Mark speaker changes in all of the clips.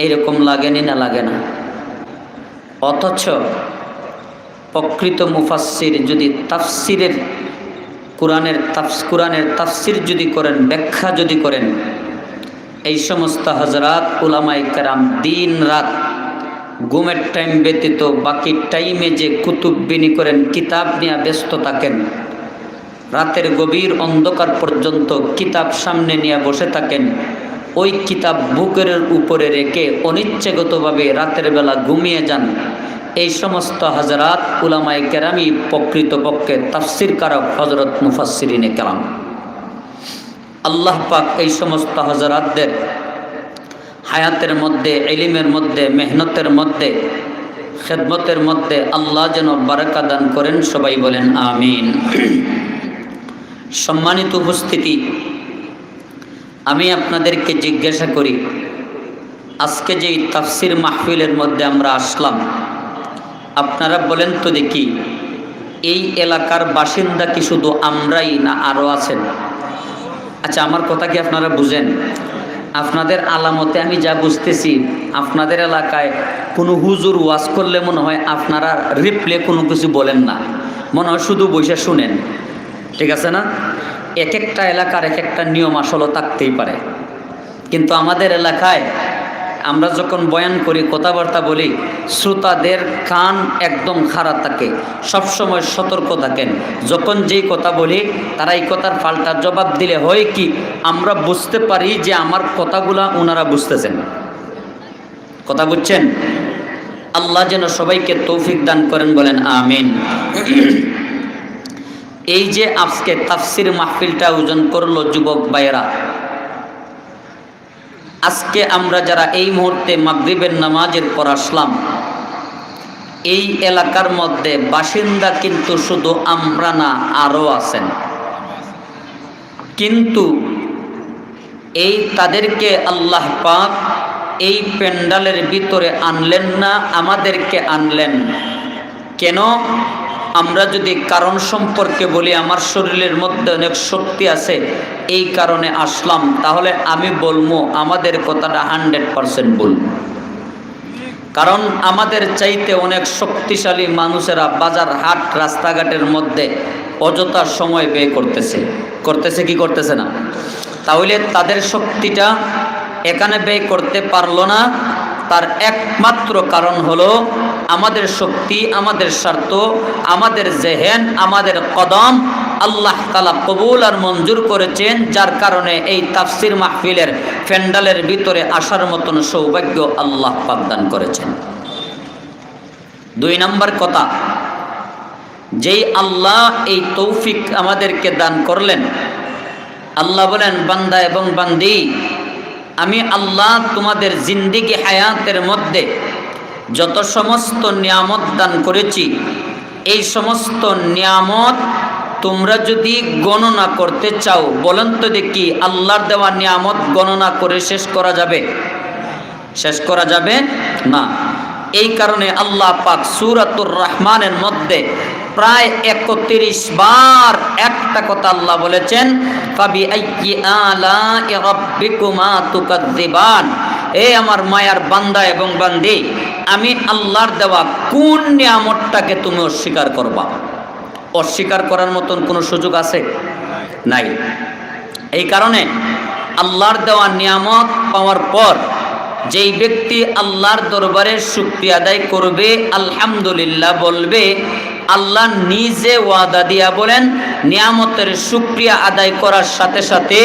Speaker 1: এরকম লাগেনি না লাগে না? অথচ প্রকৃত মুফাসসির যদি তাফসিরের কোরআনের তাফসির যদি করেন, ব্যাখ্যা যদি করেন, এই সমস্ত হযরত উলামায়ে কেরাম দিন রাত ঘুমের টাইম ব্যতীত বাকি টাইমে যে কুতুব বিনি করেন, কিতাব নিয়ে ব্যস্ত থাকেন, রাতের গভীর অন্ধকার পর্যন্ত কিতাব সামনে নিয়ে বসে থাকেন, ওই কিতাব বুকের উপরে রেখে অনিচ্ছাগতভাবে রাতের বেলা ঘুমিয়ে যান, এই সমস্ত হযরত উলামায়ে কেরামই প্রকৃতপক্ষে তাফসির কারক হযরত মুফাসসিরিনে কেরাম। আল্লাহ পাক এই সমস্ত হযরতদের হায়াতের মধ্যে, ইলমের মধ্যে, মেহনতের মধ্যে, খেদমতের মধ্যে আল্লাহ যেন বারাকা দান করেন। সবাই বলেন আমিন। সম্মানিত উপস্থিতি, আমি আপনাদেরকে জিজ্ঞাসা করি, আজকে যে তাফসির মাহফিলের মধ্যে আমরা আসলাম, আপনারা বলেন তো দেখি, এই এলাকার বাসিন্দা কি শুধু আমরাই না আরও আছেন? আচ্ছা, আমার কথা কি আপনারা বুঝেন? আপনাদের আলামতে আমি যা বুঝতেছি, আপনাদের এলাকায় কোনো হুজুর ওয়াজ করলে মনে হয় আপনারা রিপ্লে কোনো কিছু বলেন না, মনে হয় শুধু বসে শুনেন। ঠিক আছে না? এক একটা এলাকার এক একটা নিয়ম আসলে থাকতেই পারে, কিন্তু আমাদের এলাকায় আমরা যখন বয়ান করি, কথাবার্তা বলি, শ্রোতাদের কান একদম খাড়া থাকে, সবসময় সতর্ক থাকেন। যখন যেই কথা বলি, তারা এই কথার পাল্টা জবাব দিলে হয় কি, আমরা বুঝতে পারি যে আমার কথাগুলা ওনারা বুঝতেছেন। কথা বুঝছেন? আল্লাহ যেন সবাইকে তৌফিক দান করেন, বলেন আমিন। এই যে আজকে তাফসির মাহফিলটা আয়োজন করলো যুবক ভাইয়েরা, আজকে আমরা যারা এই মুহূর্তে মাগরিবের নামাজের পর আসলাম, এই এলাকার মধ্যে বাসিন্দা কিন্তু শুধু আমরা না, আরও আছেন। কিন্তু এই তাদেরকে আল্লাহ পাক এই প্যান্ডালের ভিতরে আনলেন না, আমাদেরকে আনলেন। কেন? আমরা যদি কারণ সম্পর্কে বলি, আমার শরীরের মধ্যে অনেক শক্তি আছে, এই কারণে আসলাম, তাহলে আমি বলবো আমাদের কথাটা 100% বলবো। কারণ আমাদের চাইতে অনেক শক্তিশালী মানুষেরা বাজার হাট রাস্তাঘাটের মধ্যে অযথা সময় ব্যয় করতেছে কি করতেছে না? তাহলে তাদের শক্তিটা এখানে ব্যয় করতে পারলো না, তার একমাত্র কারণ হলো আমাদের শক্তি, আমাদের স্বার্থ, আমাদের জেহেন, আমাদের কদম আল্লাহ তাআলা কবুল আর মঞ্জুর করেছেন, যার কারণে এই তাফসির মাহফিলের প্যান্ডালের ভিতরে আসার মতন সৌভাগ্য আল্লাহ পাক দান করেছেন। 2 নম্বর কথা, যেই আল্লাহ এই তৌফিক আমাদেরকে দান করলেন, আল্লাহ বলেন, বান্দা এবং বান্দি, আমি আল্লাহ তোমাদের জিন্দেগি হায়াতের মধ্যে যত সমস্ত নিয়ামত দান করেছি, এই সমস্ত নিয়ামত তোমরা যদি গণনা করতে চাও, বলেন তো দেখি, আল্লাহর দেওয়া নিয়ামত গণনা করে শেষ করা যাবে? শেষ করা যাবে না। এই কারণে আল্লাহ পাক সূরাতুর রহমানের মধ্যে প্রায় 31 বার একটা কথা আল্লাহ বলেছেন, ফাবিআইয়ি আলা'i রাব্বিকুমা তুকাজ্জিবান। এ আমার মায়ার বান্দা এবং বান্দি, আমি আল্লাহর দেওয়া কোন নিয়ামতটাকে তুমি অস্বীকার করবা? অস্বীকার করার মতন কোনো সুযোগ আছে? নাই। এই কারণে আল্লাহর দেওয়া নিয়ামত পাওয়ার পর যেই ব্যক্তি আল্লাহর দরবারে শুকরিয়া আদায় করবে, আলহামদুলিল্লাহ বলবে, আল্লাহ নিজে ওয়াদা দিয়া বলেন, নিয়ামতের শুকরিয়া আদায় করার সাথে সাথে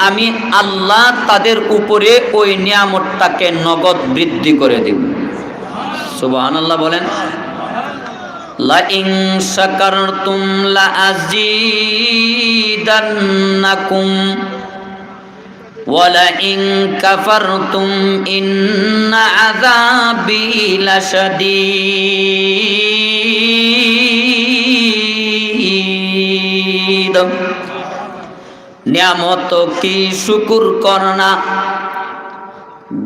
Speaker 1: আমি আল্লাহ তাদের উপরে ওই নিয়ামতটাকে নগদ বৃদ্ধি করে দেব। সুবহানাল্লাহ বলেন। লা ইন শাকারতুম লা আযীদান্নাকুম ওয়া লা ইন কাফারতুম ইন্না আযাবি লাশাদীদ। নিয়ামত কি শুকর করনা,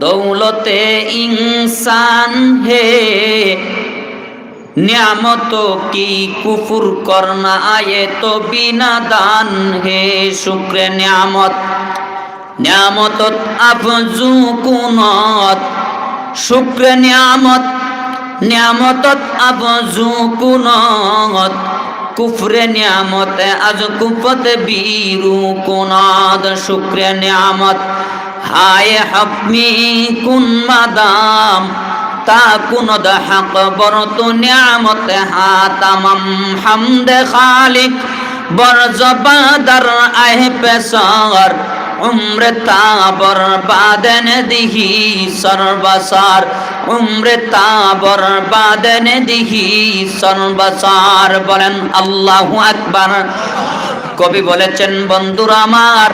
Speaker 1: দৌলতে ইনসান হে, নিয়ামত কি কুফুর করনা, আয়ে তো বিনা দান হে। শুক্রে নিয়ামত, নিয়ামতত আফজু কুনত, শুক্র নিয়ামত, নিয়ামতত আবজু কুনত, কুফরে নিয়ামতে আজ কুফত বীরু কুনাদ। শুক্র নিয়ামত হায় হকমি কুন মাদাম তা কুনদ হক বরতু নিয়ামত হা তামাম হামদ খালিক বরজবাদর আহ পেসার উমরে তাবর বাদন দিহি সর্বসার, উমরে তাবর বাদন দিহি সর্বসার। বলেন আল্লাহু আকবার। কবি বলেছেন, বন্ধুরা আমার,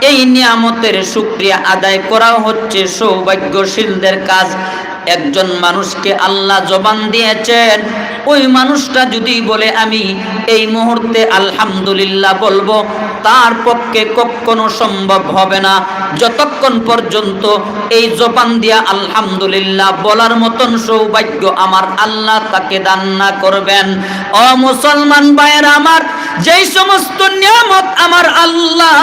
Speaker 1: এই নিয়ামতের শুকরিয়া আদায় করা হচ্ছে সৌভাগ্যশীলদের কাজ। একজন মানুষকে আল্লাহ জবান দিয়েছেন, ওই মানুষটা যদি বলে আমি এই মুহূর্তে আলহামদুলিল্লাহ বলবো, তার পক্ষে কখনো সম্ভব হবে না যতক্ষণ পর্যন্ত এই জবান দিয়া আলহামদুলিল্লাহ বলার মতন সৌভাগ্য আমার আল্লাহ তাকে দান না করবেন। ও মুসলমান ভাইয়েরা আমার, যেই সমস্ত নিয়ামত আমার আল্লাহ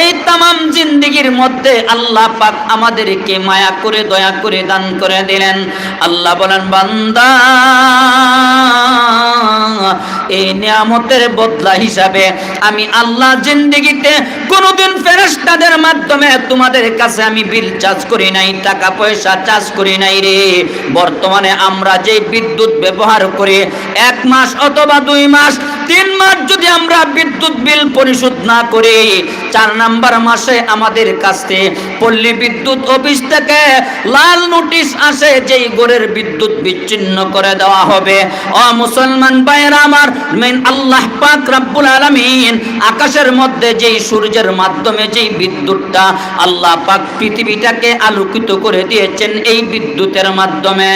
Speaker 1: এই তামাম জিন্দেগির মধ্যে আল্লাহ পাক আমাদেরকে মায়া করে দয়া করে দান করে দিলেন, আল্লাহ বলেন বান্দা এই নিয়ামতের বদলা হিসাবে আমি আল্লাহ জিন্দেগিতে কোনোদিন ফেরেশতাদের মাধ্যমে তোমাদের কাছে আমি বিল চার্জ করি নাই, টাকা পয়সা চার্জ করি নাই রে। বর্তমানে আমরা যে বিদ্যুৎ ব্যবহার করি, 1 মাস অথবা 2 মাস 3 মাস যদি আমরা বিদ্যুৎ বিল পরিশোধ না করি, 4 নাম্বার মাসে আমাদের কাছে পল্লী বিদ্যুৎ অফিস থেকে লাল নোটিশ আসে যেই ঘরের বিদ্যুৎ বিচ্ছিন্ন করে দেওয়া হবে। ও মুসলমান ভাইয়েরা আমার, আল্লাহ পাক রব্বুল আলামিন আকাশের মধ্যে যেই সূর্যের মাধ্যমে যেই বিদ্যুৎটা আল্লাহ পাক পৃথিবীটাকে আলোকিত করে দিয়েছেন, এই বিদ্যুতের মাধ্যমে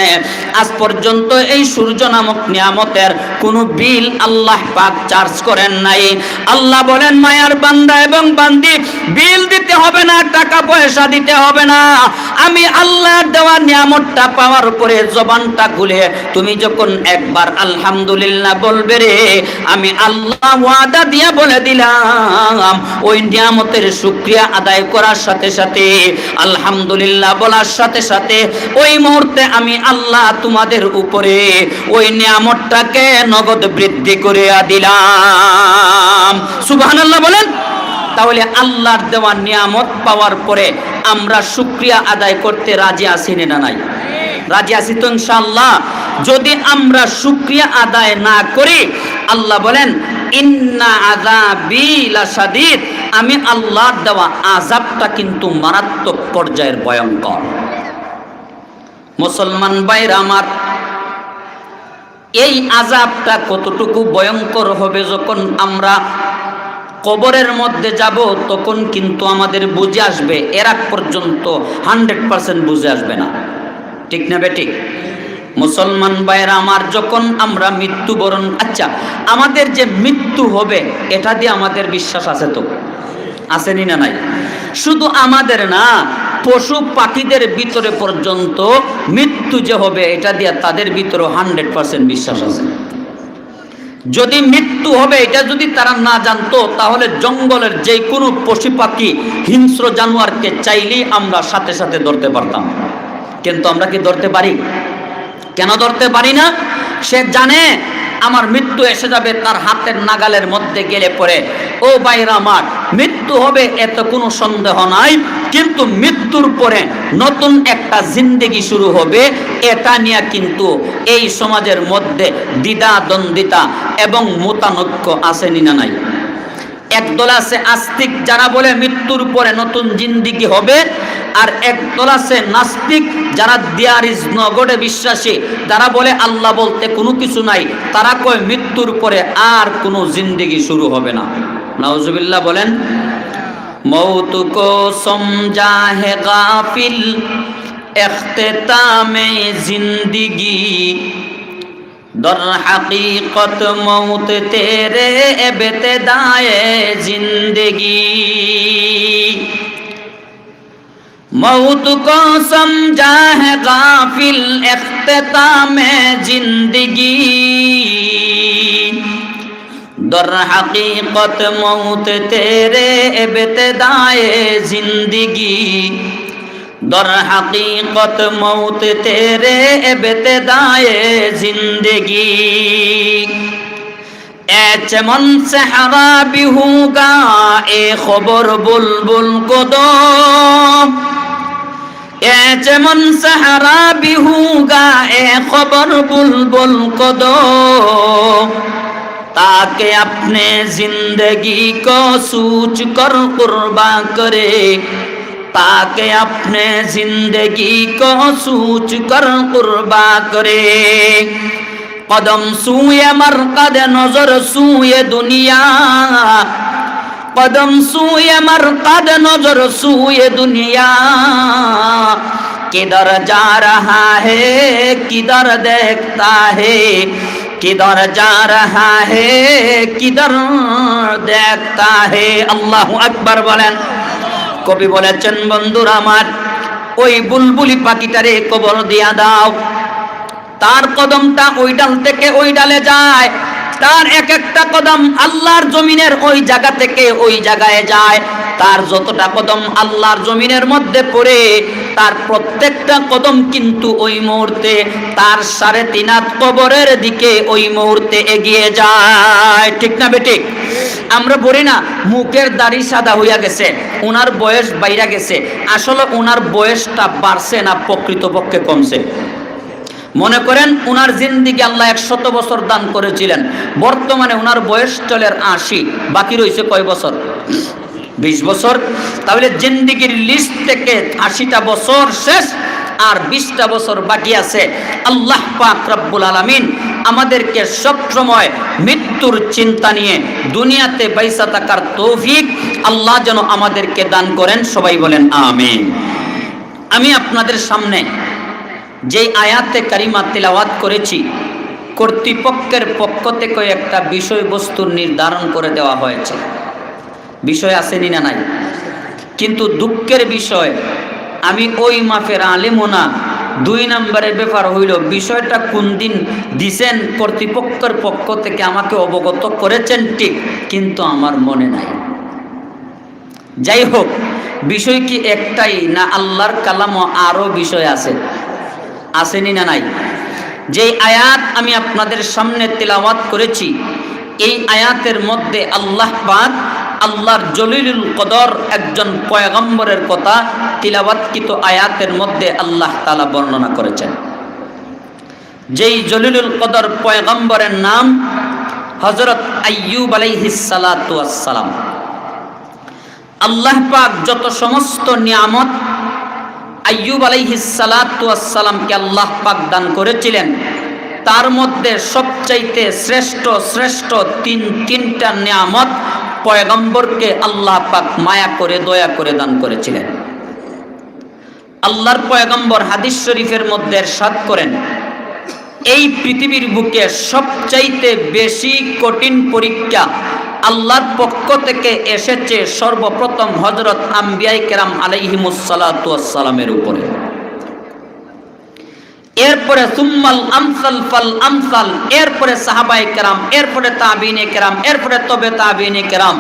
Speaker 1: আজ পর্যন্ত এই সূর্য নামক নিয়ামতের কোনো বিল আল্লাহ পাক চার্জ করেন নাই। আল্লাহ বলেন, মায়ার বান্দা এবং বান্দি, বিল দিতে হবে না, টাকা পয়সা দিতে হবে না। আমি আল্লাহর দেওয়া নিয়ামতটা পাওয়ার পরে জবানটা খুলে তুমি যখন একবার আলহামদুলিল্লাহ বলবে রে, আমি আল্লাহ ওয়াদা দিয়ে বলে দিলাম ওই নিয়ামতের শুকরিয়া আদায় করার সাথে সাথে, আলহামদুলিল্লাহ বলার সাথে সাথে ওই মুহূর্তে আমি আল্লাহ তোমাদের উপরে ওই নিয়ামতটাকে নগদ বৃদ্ধি করে দিলাম। সুবহানাল্লাহ বলেন। তাহলে আল্লাহর দেওয়া নিয়ামত পাওয়ার পরে আমরা শুকরিয়া আদায় করতে রাজি আছি না নাই? রাজি আছি তো ইনশাআল্লাহ। যদি আমরা শুকরিয়া আদায় না করি, আল্লাহ বলেন ইন্না আযাবি লাশাদীদ, আমি আল্লাহর দেওয়া আযাবটা কিন্তু মারাত্মক পর্যায়ের ভয়ঙ্কর। মুসলমান ভাইরা আমার, এই আযাবটা কতটুকু ভয়ঙ্কর হবে যখন আমরা কবরের মধ্যে যাব, তখন কিন্তু আমাদের বুঝে আসবে। এর আগ পর্যন্ত 100% বুঝে আসবে না, ঠিক না বেঠিক? মুসলমান ভাইরা আমার, যখন আমরা মৃত্যুবরণ, আচ্ছা আমাদের যে মৃত্যু হবে এটা দিয়ে আমাদের বিশ্বাস আছে তো? আসেনি না নাই? শুধু আমাদের না, পশু পাখিদের ভিতরে পর্যন্ত মৃত্যু যে হবে এটা দিয়ে তাদের ভিতরে 100% বিশ্বাস আছে। যদি মৃত্যু হবে এটা যদি তারা না জানতো, তাহলে জঙ্গলের যে কোনো পশু পাখি হিংস্র জানোয়ারকে চাইলেই আমরা সাথে সাথে ধরতে পারতাম, কিন্তু আমরা কি ধরতে পারি? কেন ধরতে পারি না? সে জানে আমার মৃত্যু এসে যাবে, তার হাতের নাগালের মধ্যে গেলে পরে ও ভাইরা আমার, মৃত্যু হবে এত কোনো সন্দেহ নাই, কিন্তু মৃত্যুর পরে নতুন একটা জিন্দেগি শুরু হবে, এটা নিয়ে কিন্তু এই সমাজের মধ্যে দ্বিধা দ্বন্দ্বিতা এবং মতানৈক্য আসেনি না নাই? একদল আছে আস্তিক, যারা বলে মৃত্যুর পরে নতুন জিন্দেগি হবে, আর একদল আছে নাস্তিক, যারা দেয়ার ইজ নো গডে বিশ্বাসী, তারা বলে আল্লাহ বলতে কোনো কিছু নাই। তারা কয় মৃত্যুর পরে আর কোনো জিন্দেগি শুরু হবে না। নাউজুবিল্লাহ বলেন। মৌত কো সমঝা হে গাফিল ইখতিতামে জিন্দেগি, दर हकीकत मौत तेरे इब्तिदाए जिंदगी। मौत को समझा है गाफिल इख्तिताम जिंदगी, दर हकीकत मौत तेरे इब्तिदाए जिंदगी। दर हकीकत मौत तेरे इब्तिदाए जिंदगी ए चमन सहरा भी होगा ए खबर बुलबुल को दो ए चमन सहरा भी होगा ए खबर बुलबुल को दो ताकि अपने जिंदगी को सूझ कर कुर्बा करे ताकि अपने जिंदगी को सूझ कर कुर्बा करे कदम सूए मरकद नजर सूए दुनिया कदम सूए मरकद नजर सूए दुनिया किधर जा रहा है किधर देखता है किधर जा रहा है किधर देखता है अल्लाहु अकबर बोलेन कवि বলেছেন বন্ধুরা আমার ওই বুলবুলি পাখিটারে কবর দিয়া দাও তার কদমটা ওই ডাল থেকে ওই ডালে যায় তার এক একটা কদম আল্লাহর জমিনের ওই জায়গা থেকে ওই জায়গায় যায় তার যতটা কদম আল্লাহর জমিনের মধ্যে পড়ে তার প্রত্যেকটা কদম কিন্তু ওই মুহূর্তে তার 3.5 হাত কবরের দিকে ওই মুহূর্তে এগিয়ে যায় ঠিক না বেঠিক আমরা বলি না মুখের দাড়ি সাদা হইয়া গেছে ওনার বয়স বাইরা গেছে আসলে ওনার বয়সটা বাড়ছে না প্রকৃতপক্ষে কমছে মনে করেন ওনার জিন্দেগি আল্লাহ 100 বছর দান করেছিলেন বর্তমানে ওনার বয়স চলে 80 বাকি রয়েছে কয় বছর 20 বছর তাহলে জিন্দেগির লিস্ট থেকে 80টা বছর শেষ আর 20টা বছর বাকি আছে আল্লাহ পাক রব্বুল আলামিন আমাদেরকে সব সময় মৃত্যুর চিন্তা নিয়ে দুনিয়াতে বাইসা থাকার তৌফিক আল্লাহ যেন আমাদেরকে দান করেন সবাই বলেন আমিন আমি আপনাদের সামনে যে আয়াতে কারিমা তিলাওয়াত করেছি কর্তৃপক্ষের পক্ষ থেকে একটা বিষয়বস্তু নির্ধারণ করে দেওয়া হয়েছে বিষয় আসেনি না নাই কিন্তু দুঃখের বিষয় আমি ওই মাফের আলেমও না 2 নম্বরের ব্যাপার হইল বিষয়টা কোন দিন দিছেন কর্তৃপক্ষের পক্ষ থেকে আমাকে অবগত করেছেন ঠিক কিন্তু আমার মনে নাই যাই হোক বিষয় কি একটাই না আল্লাহর কালামও আরো বিষয় আছে আসেনি না নাই যে আয়াত আমি আপনাদের সামনে তেলাওয়াত করেছি এই আয়াতের মধ্যে আল্লাহ পাক আল্লাহর জলিলুল কদর একজন পয়গম্বরের কথা তিলাওয়াতকৃত আয়াতের মধ্যে আল্লাহ তাআলা বর্ণনা করেছেন যেই জলিলুল কদর পয়গম্বরের নাম হযরত আইয়ুব আলাইহিস সালাতু ওয়াস সালাম আল্লাহ পাক যত সমস্ত নিয়ামত আইয়ুব আলাইহিস সালাতু ওয়াস সালামকে আল্লাহ পাক দান করেছিলেন তার মধ্যে সবচাইতে শ্রেষ্ঠ তিনটা নিয়ামত পয়গম্বরকে আল্লাহ পাক মায়া করে দয়া করে দান করেছিলেন আল্লাহর পয়গম্বর হাদিস শরীফের মধ্যে ইরশাদ করেন এই পৃথিবীর বুকে সবচাইতে বেশি কঠিন পরীক্ষা আল্লাহর পক্ষ থেকে এসেছে সর্বপ্রথম হযরত আম্বিয়ায়ে কেরাম আলাইহিমুস সালাতু ওয়াস সালামের উপরে এরপরে সুম্মাল আমসাল ফাল আমসাল এরপরে সাহাবায়ে কেরাম এরপরে তাবিঈনে কেরাম এরপরে তবে তাবিঈনে কেরাম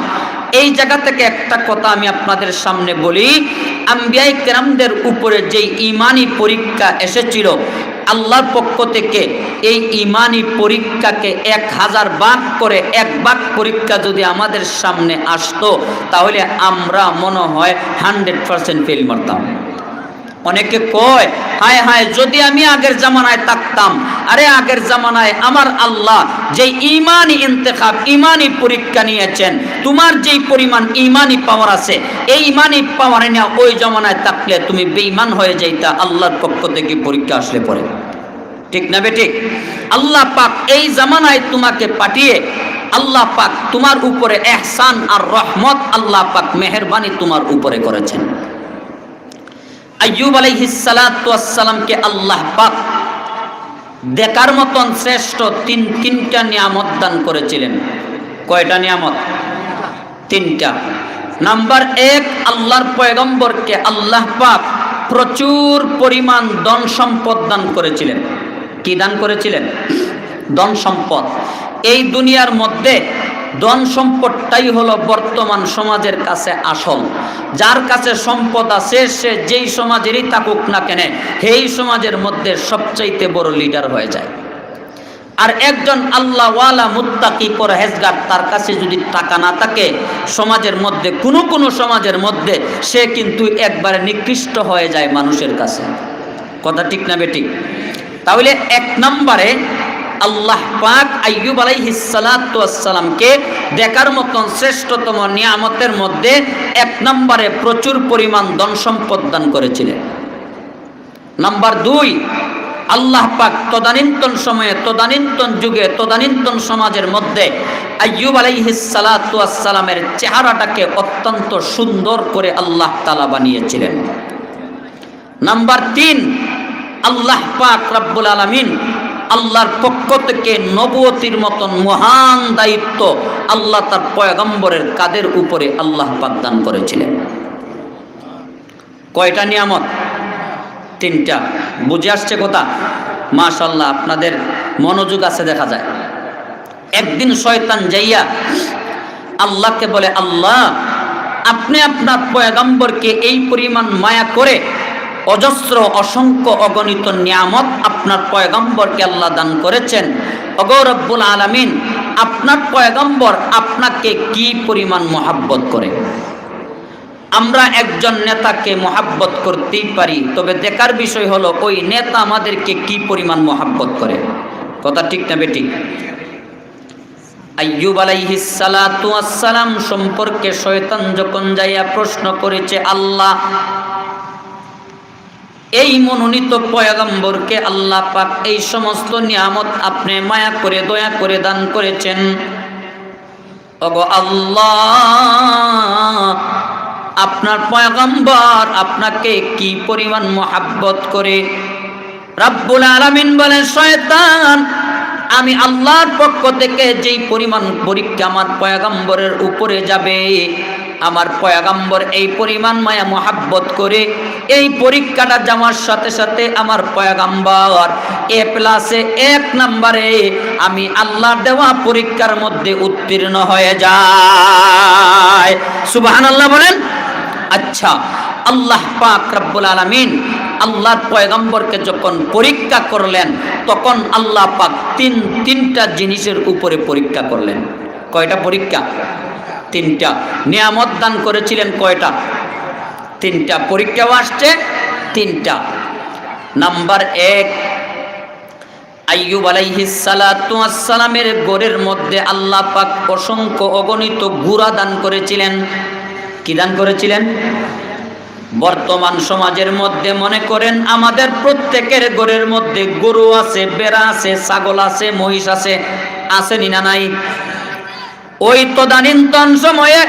Speaker 1: এই জায়গা থেকে একটা কথা আমি আপনাদের সামনে বলি আম্বিয়ায়ে কেরামদের উপরে যে ঈমানি পরীক্ষা এসেছিল আল্লাহর পক্ষ থেকে এই ঈমানি পরীক্ষাকে 1000 ভাগ করে 1 ভাগ পরীক্ষা যদি আমাদের সামনে আসতো তাহলে আমরা মনে হয় 100% ফেল মারতাম অনেকে কয় হায় হায় যদি আমি আগের জামানায় থাকতাম আরে আগের জামানায় আমার আল্লাহ যে ঈমানি ইন্তেখাব ঈমানি পরীক্ষা নিয়েছেন তোমার যেই পরিমাণ ঈমানি পাওয়ার আছে এই ঈমানি পাওয়ার নিয়ে ওই জামানায় থাকলে তুমি বেঈমান হয়ে যাইতা আল্লাহর পক্ষ থেকে পরীক্ষা আসলে পড়ে ঠিক না বেঠিক আল্লাহ পাক এই জামানায় তোমাকে পাঠিয়ে আল্লাহ পাক তোমার উপরে ইহসান আর রহমত আল্লাহ পাক মেহেরবানি তোমার উপরে করেছেন আইয়ুব আলাইহিস সালাতু ওয়াস সালামকে আল্লাহ পাক দেখার মতন শ্রেষ্ঠ তিনটা নিয়ামত দান করেছিলেন কয়টা নিয়ামত তিনটা নাম্বার 1 আল্লাহর পয়গম্বরকে আল্লাহ পাক প্রচুর পরিমাণ ধন সম্পদ দান করেছিলেন কি দান করেছিলেন ধন সম্পদ এই দুনিয়ার মধ্যে ধন সম্পদটাই হলো বর্তমান সমাজের কাছে আসল। যার কাছে সম্পদ আছে সে যেই সমাজেরই থাকুক না কেন সেই সমাজের মধ্যে সবচাইতে বড় লিডার হয়ে যায়। আর একজন আল্লাহওয়ালা মুত্তাকি পরহেজগার তার কাছে যদি টাকা না থাকে সমাজের মধ্যে কোনো সমাজের মধ্যে সে কিন্তু একবারে নিকৃষ্ট হয়ে যায় মানুষের কাছে। কথা ঠিক না বেঠিক? তাহলে এক নম্বরে আল্লাহ পাক আইয়ুব আলাইহিস সালাতু ওয়াস সালামকে দেখার মতন শ্রেষ্ঠতম নিয়ামতের মধ্যে এক নম্বরে প্রচুর পরিমাণ ধন সম্পদ দান করেছিলেন। নাম্বার 2, আল্লাহ পাক তদানীন্তন সময়ে, তদানীন্তন যুগে, তদানীন্তন সমাজের মধ্যে আইয়ুব আলাইহিস সালাতু ওয়াস সালামের চেহারাটাকে অত্যন্ত সুন্দর করে আল্লাহ তাআলা বানিয়েছিলেন। নাম্বার 3, আল্লাহ পাক রব্বুল আলামিন আল্লাহর পক্ষ থেকে নবুয়তির মতন মহান দায়িত্ব আল্লাহ তার পয়গম্বরের কাদের উপরে আল্লাহ পাক দান করেছিলেন। কয়টা নিয়ামত? 3টা। বুঝে আসছে কথা? মাশাআল্লাহ, আপনাদের মনোযোগ আছে দেখা যায়। একদিন শয়তান যাইয়া আল্লাহকে বলে, আল্লাহ আপনি আপনার পয়গম্বরকে এই পরিমাণ মায়া করে অজস্র অসংখ্য অগণিত নিয়ামত আপনার পয়গম্বরকে আল্লাহ দান করেছেন। ওগো রব্বুল আলামিন, আপনার পয়গম্বর আপনাকে কি পরিমাণ মহাব্বত করে। আমরা একজন নেতাকে মহাব্বত করতেই পারি, তবে দেখার বিষয় হলো ওই নেতা আমাদেরকে কি পরিমাণ মহাব্বত করে। কথা ঠিক না বেঠিক? আইয়ুব আলাইহিস সালাতু ওয়াস সালাম সম্পর্কে শয়তান যখন যাইয়া প্রশ্ন করেছে, আল্লাহ এই মনোনীত পয়গম্বরকে আল্লাহ পাক এই সমস্ত নিয়ামত আপনি মায়া করে দয়া করে দান করেছেন, ওগো আল্লাহ আপনার পয়গম্বর আপনাকে কি পরিমাণ মহাব্বত করে। রব্বুল আলামিন বলেন, শয়তান আমি আল্লাহর পক্ষ থেকে যেই পরিমাণ পরীক্ষা আমার পয়গম্বরের উপরে যাবে, আমার পয়গম্বর এই পরিমাণ মায়া মহাব্বত করে, এই পরীক্ষাটা যাওয়ার সাথে সাথে আমার পয়গম্বর A+1 নম্বরে আমি আল্লাহর দেওয়া পরীক্ষার মধ্যে উত্তীর্ণ হয়ে যায়। সুবহানাল্লাহ বলেন। আচ্ছা, আল্লাহ পাক রব্বুল আলামিন আল্লাহর পয়গম্বরকে যখন পরীক্ষা করলেন তখন আল্লাহ পাক তিনটা জিনিসের উপরে পরীক্ষা করলেন। কয়টা পরীক্ষা? 3টা। নিয়ামত দান করেছিলেন কয়টা? 3টা। পরীক্ষাও আসছে 3টা। নাম্বার 1, আইয়ুব আলাইহিস সালাতু ওয়াস সালামের ঘরের মধ্যে আল্লাহ পাক অসংখ্য অগণিত ঘোড়া দান করেছিলেন। কি দান করেছিলেন? বর্তমান সমাজের মধ্যে মনে করেন আমাদের প্রত্যেকের ঘরের মধ্যে গরু আছে, বেড়া আছে, ছাগল আছে, মহিষ আছে, আসেনি না নাই? ওই তদানীন্তন সময়ে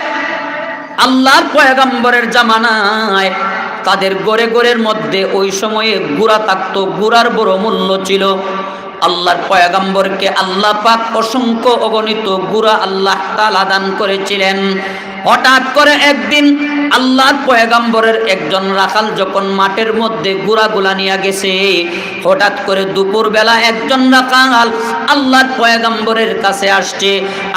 Speaker 1: আল্লাহর পয়গম্বরের জামানায় তাদের ঘরের মধ্যে ওই সময়ে ঘোড়া থাকতো, ঘোড়ার বড় মূল্য ছিল। আল্লাহর পয়গম্বরকে আল্লাহ পাক অসংখ্য অগণিত ঘোড়া আল্লাহ তাআলা দান করেছিলেন। হঠাৎ করে একদিন আল্লাহর পয়গম্বরের একজন রাখাল যখন মাঠের মধ্যে ঘোড়াগুলা নিয়ে গেছে, হঠাৎ করে দুপুর বেলা একজন রাখাল আল্লাহর পয়গম্বরের কাছে আসছে।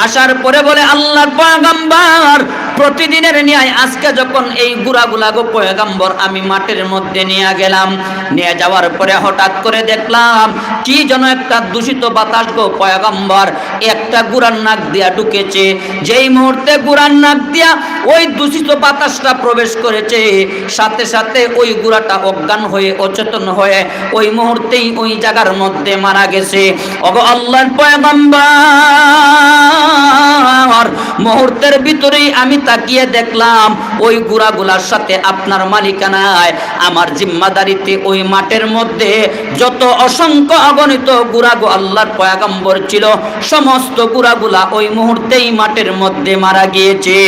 Speaker 1: আসার পরে বলে, আল্লাহর পয়গম্বর প্রতিদিনের ন্যায় আজকে যখন এই ঘোড়াগুলা গো পয়গম্বর আমি মাঠের মধ্যে নিয়ে গেলাম, নিয়ে যাওয়ার পরে হঠাৎ করে দেখলাম কি যেন একটা দূষিত বাতাস গো পয়গম্বর একটা ঘোড়ার নাক দিয়া ঢুকেছে। যেই মুহূর্তে ঘোড়ার নাক দিয়া ওই দূষিত বাতাসটা প্রবেশ করেছে, সাথে সাথে ওই ঘোড়াটা অজ্ঞান হয়ে অচেতন হয়ে ওই মুহূর্তেই ওই জায়গার মধ্যে মারা গেছে। ওগো আল্লাহর পয়গম্বর মুহূর্তের ভিতরেই আমি তাকিয়ে দেখলাম ওই ঘোড়াগুলার সাথে আপনার মালিকানায় আমার জিম্মাদারিতে ওই মাঠের মধ্যে যত অসংখ্য অগণিত ঘোড়াগো আল্লাহর পয়গম্বর ছিল সমস্ত ঘোড়াগুলা ওই মুহূর্তেই মাঠের মধ্যে মারা গিয়েছে।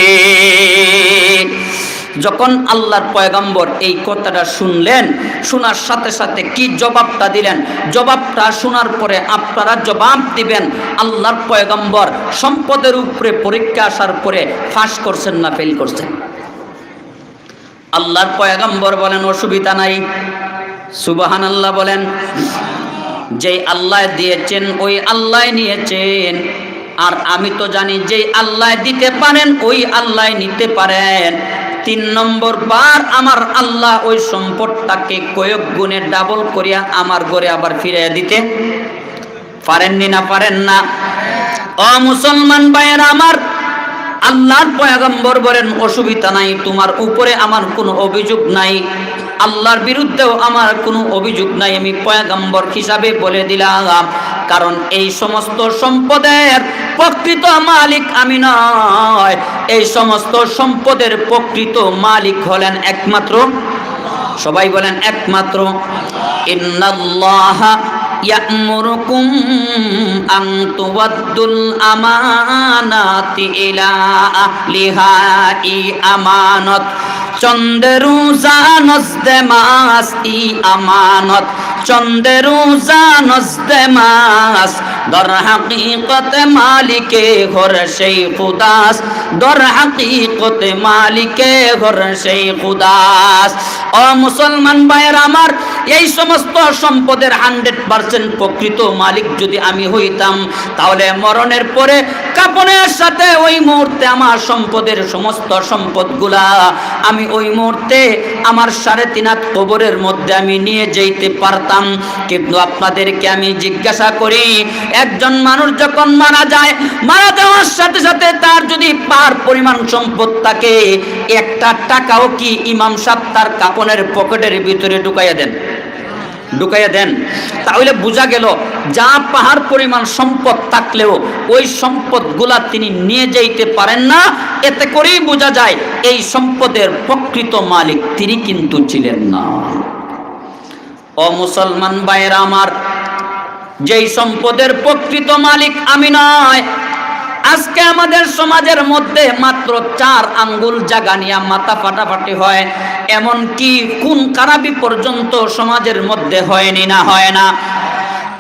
Speaker 1: যখন আল্লাহর পয়গম্বর এই কথাটা শুনলেন, শোনার সাথে সাথে কি জবাবটা দিলেন, জবাবটা শোনার পরে আপনারা জবাব দিবেন আল্লাহর পয়গম্বর সম্পদের উপরে পরীক্ষা আসার পরে ফাঁস করছেন না ফেল করছেন। আল্লাহর পয়গম্বর বলেন অসুবিধা নাই, সুবহানাল্লাহ বলেন। যেই আল্লাহ দিয়েছেন ওই আল্লাহ নিয়েছেন, আর আমি তো জানি যে আল্লাহ দিতে পারেন ওই আল্লাহ নিতে পারেন। 3 নম্বর বার আমার আল্লাহ ওই সম্পদটাকে কয়েক গুণে ডাবল করিয়া আমার ঘরে আবার ফিরিয়ে দিতে পারেননি না পারেন না? ও মুসলমান ভাইয়েরা আমার, আল্লাহর পয়গম্বর বলেন অসুবিধা নাই, তোমার উপরে আমার কোনো অভিযোগ নাই, আল্লাহর বিরুদ্ধেও আমার কোনো অভিযোগ নাই, আমি পয়গম্বর হিসাবে বলে দিলাম। কারণ এই সমস্ত সম্পদের প্রকৃত মালিক আমি নয়, এই সমস্ত সম্পদের প্রকৃত মালিক হলেন একমাত্র, সবাই বলেন একমাত্র, ইন্নাল্লাহা ইয়া'মুরুকুম আন তুওয়াদ্দুল আমানাতি ইলা আহলিহা, ই আমানত চন্দেরু জানজদে মাস, ই আমানত চন্দেরু জানজদে মাস, দর হাকিকতে মালিকে ঘর সেই খুদাস, দর হাকিকতে মালিকে ঘর সেই খুদাস। ও মুসলমান ভাইয়েরা আমার, এই সমস্ত সম্পদের 100% প্রকৃত মালিক যদি আমি হইতাম, তাহলে মরণের পরে কাফনের সাথে ওই মুহূর্তে আমার সম্পদের সমস্ত সম্পদগুলা আমি ওই মুহূর্তে আমার 3.5 হাত কবরের মধ্যে আমি নিয়ে যেতে পারতাম। কিন্তু আপনাদেরকে আমি জিজ্ঞাসা করি, একজন মানুষ যখন মারা যায়, মারা যাওয়ার সাথে সাথে তার যদি পার পরিমাণ সম্পদ থাকে, 1 টাকাও কি ইমাম সাহেব তার কাফনের পকেটের ভিতরে ঢুকাইয়া দেন? তাহলে বোঝা গেল যা পাহাড় পরিমাণ সম্পদ থাকলেও ওই সম্পদগুলা তিনি নিয়ে যাইতে পারেন না। এতে করেই বোঝা যায় এই সম্পদের প্রকৃত মালিক তিনি কিন্তু ছিলেন না। ও মুসলমান ভাইয়েরা আমার, যেই সম্পদের প্রকৃত মালিক আমি নয়, আজকে আমাদের সমাজের মধ্যে মাত্র 4 আঙ্গুল জায়গা নিয়ে মাথা ফাটাফাটি হয়, এমন কি খুন খারাপি পর্যন্ত সমাজের মধ্যে হয়নি না হয় না?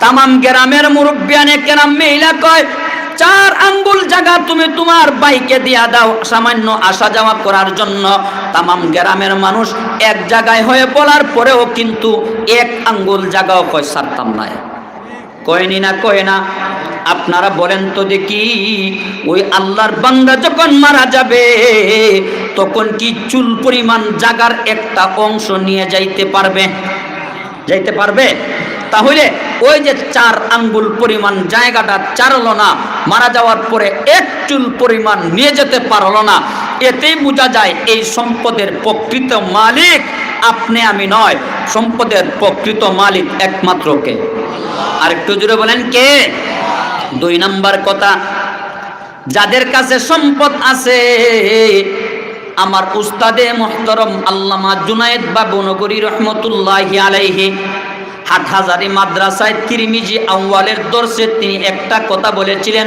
Speaker 1: তামাম গ্রামের মুরব্বিয়ানে কেরাম মেইলা কয়, 4 আঙ্গুল জায়গা তুমি তোমার বাইকে দিয়া দাও সামান্য আসা যাওয়া করার জন্য। তামাম গ্রামের মানুষ এক জায়গায় হয়ে বলার পরেও কিন্তু 1 আঙ্গুল জায়গাও কয় ছাড়তাম না, কয়নি না কয় না? আপনারা বলেন তো দেখি, ওই আল্লাহর বান্দা যখন মারা যাবে তখন কি চুল পরিমাণ জাগার একটা অংশ নিয়ে যাইতে পারবে? তাহলে ওই যে 4 আঙ্গুল পরিমাণ জায়গাটা ছাড়লো না, মারা যাওয়ার পরে 1 চুল পরিমাণ নিয়ে যেতে পারলো না, এতেই বোঝা যায় এই সম্পদের প্রকৃত মালিক আপনি আমি নয়, সম্পদের প্রকৃত মালিক একমাত্র কে? আর একটু জোরে বলেন কে? 2 নাম্বার কথা, যাদের কাছে সম্পদ আছে, আমার উস্তাদে মুহতারম আল্লামা জুনায়েদ বাবু নগরী রহমতুল্লাহি আলাইহি হাটহাজারী মাদ্রাসায় তিরমিজি আউয়ালের দর্শে তিনি একটা কথা বলেছিলেন,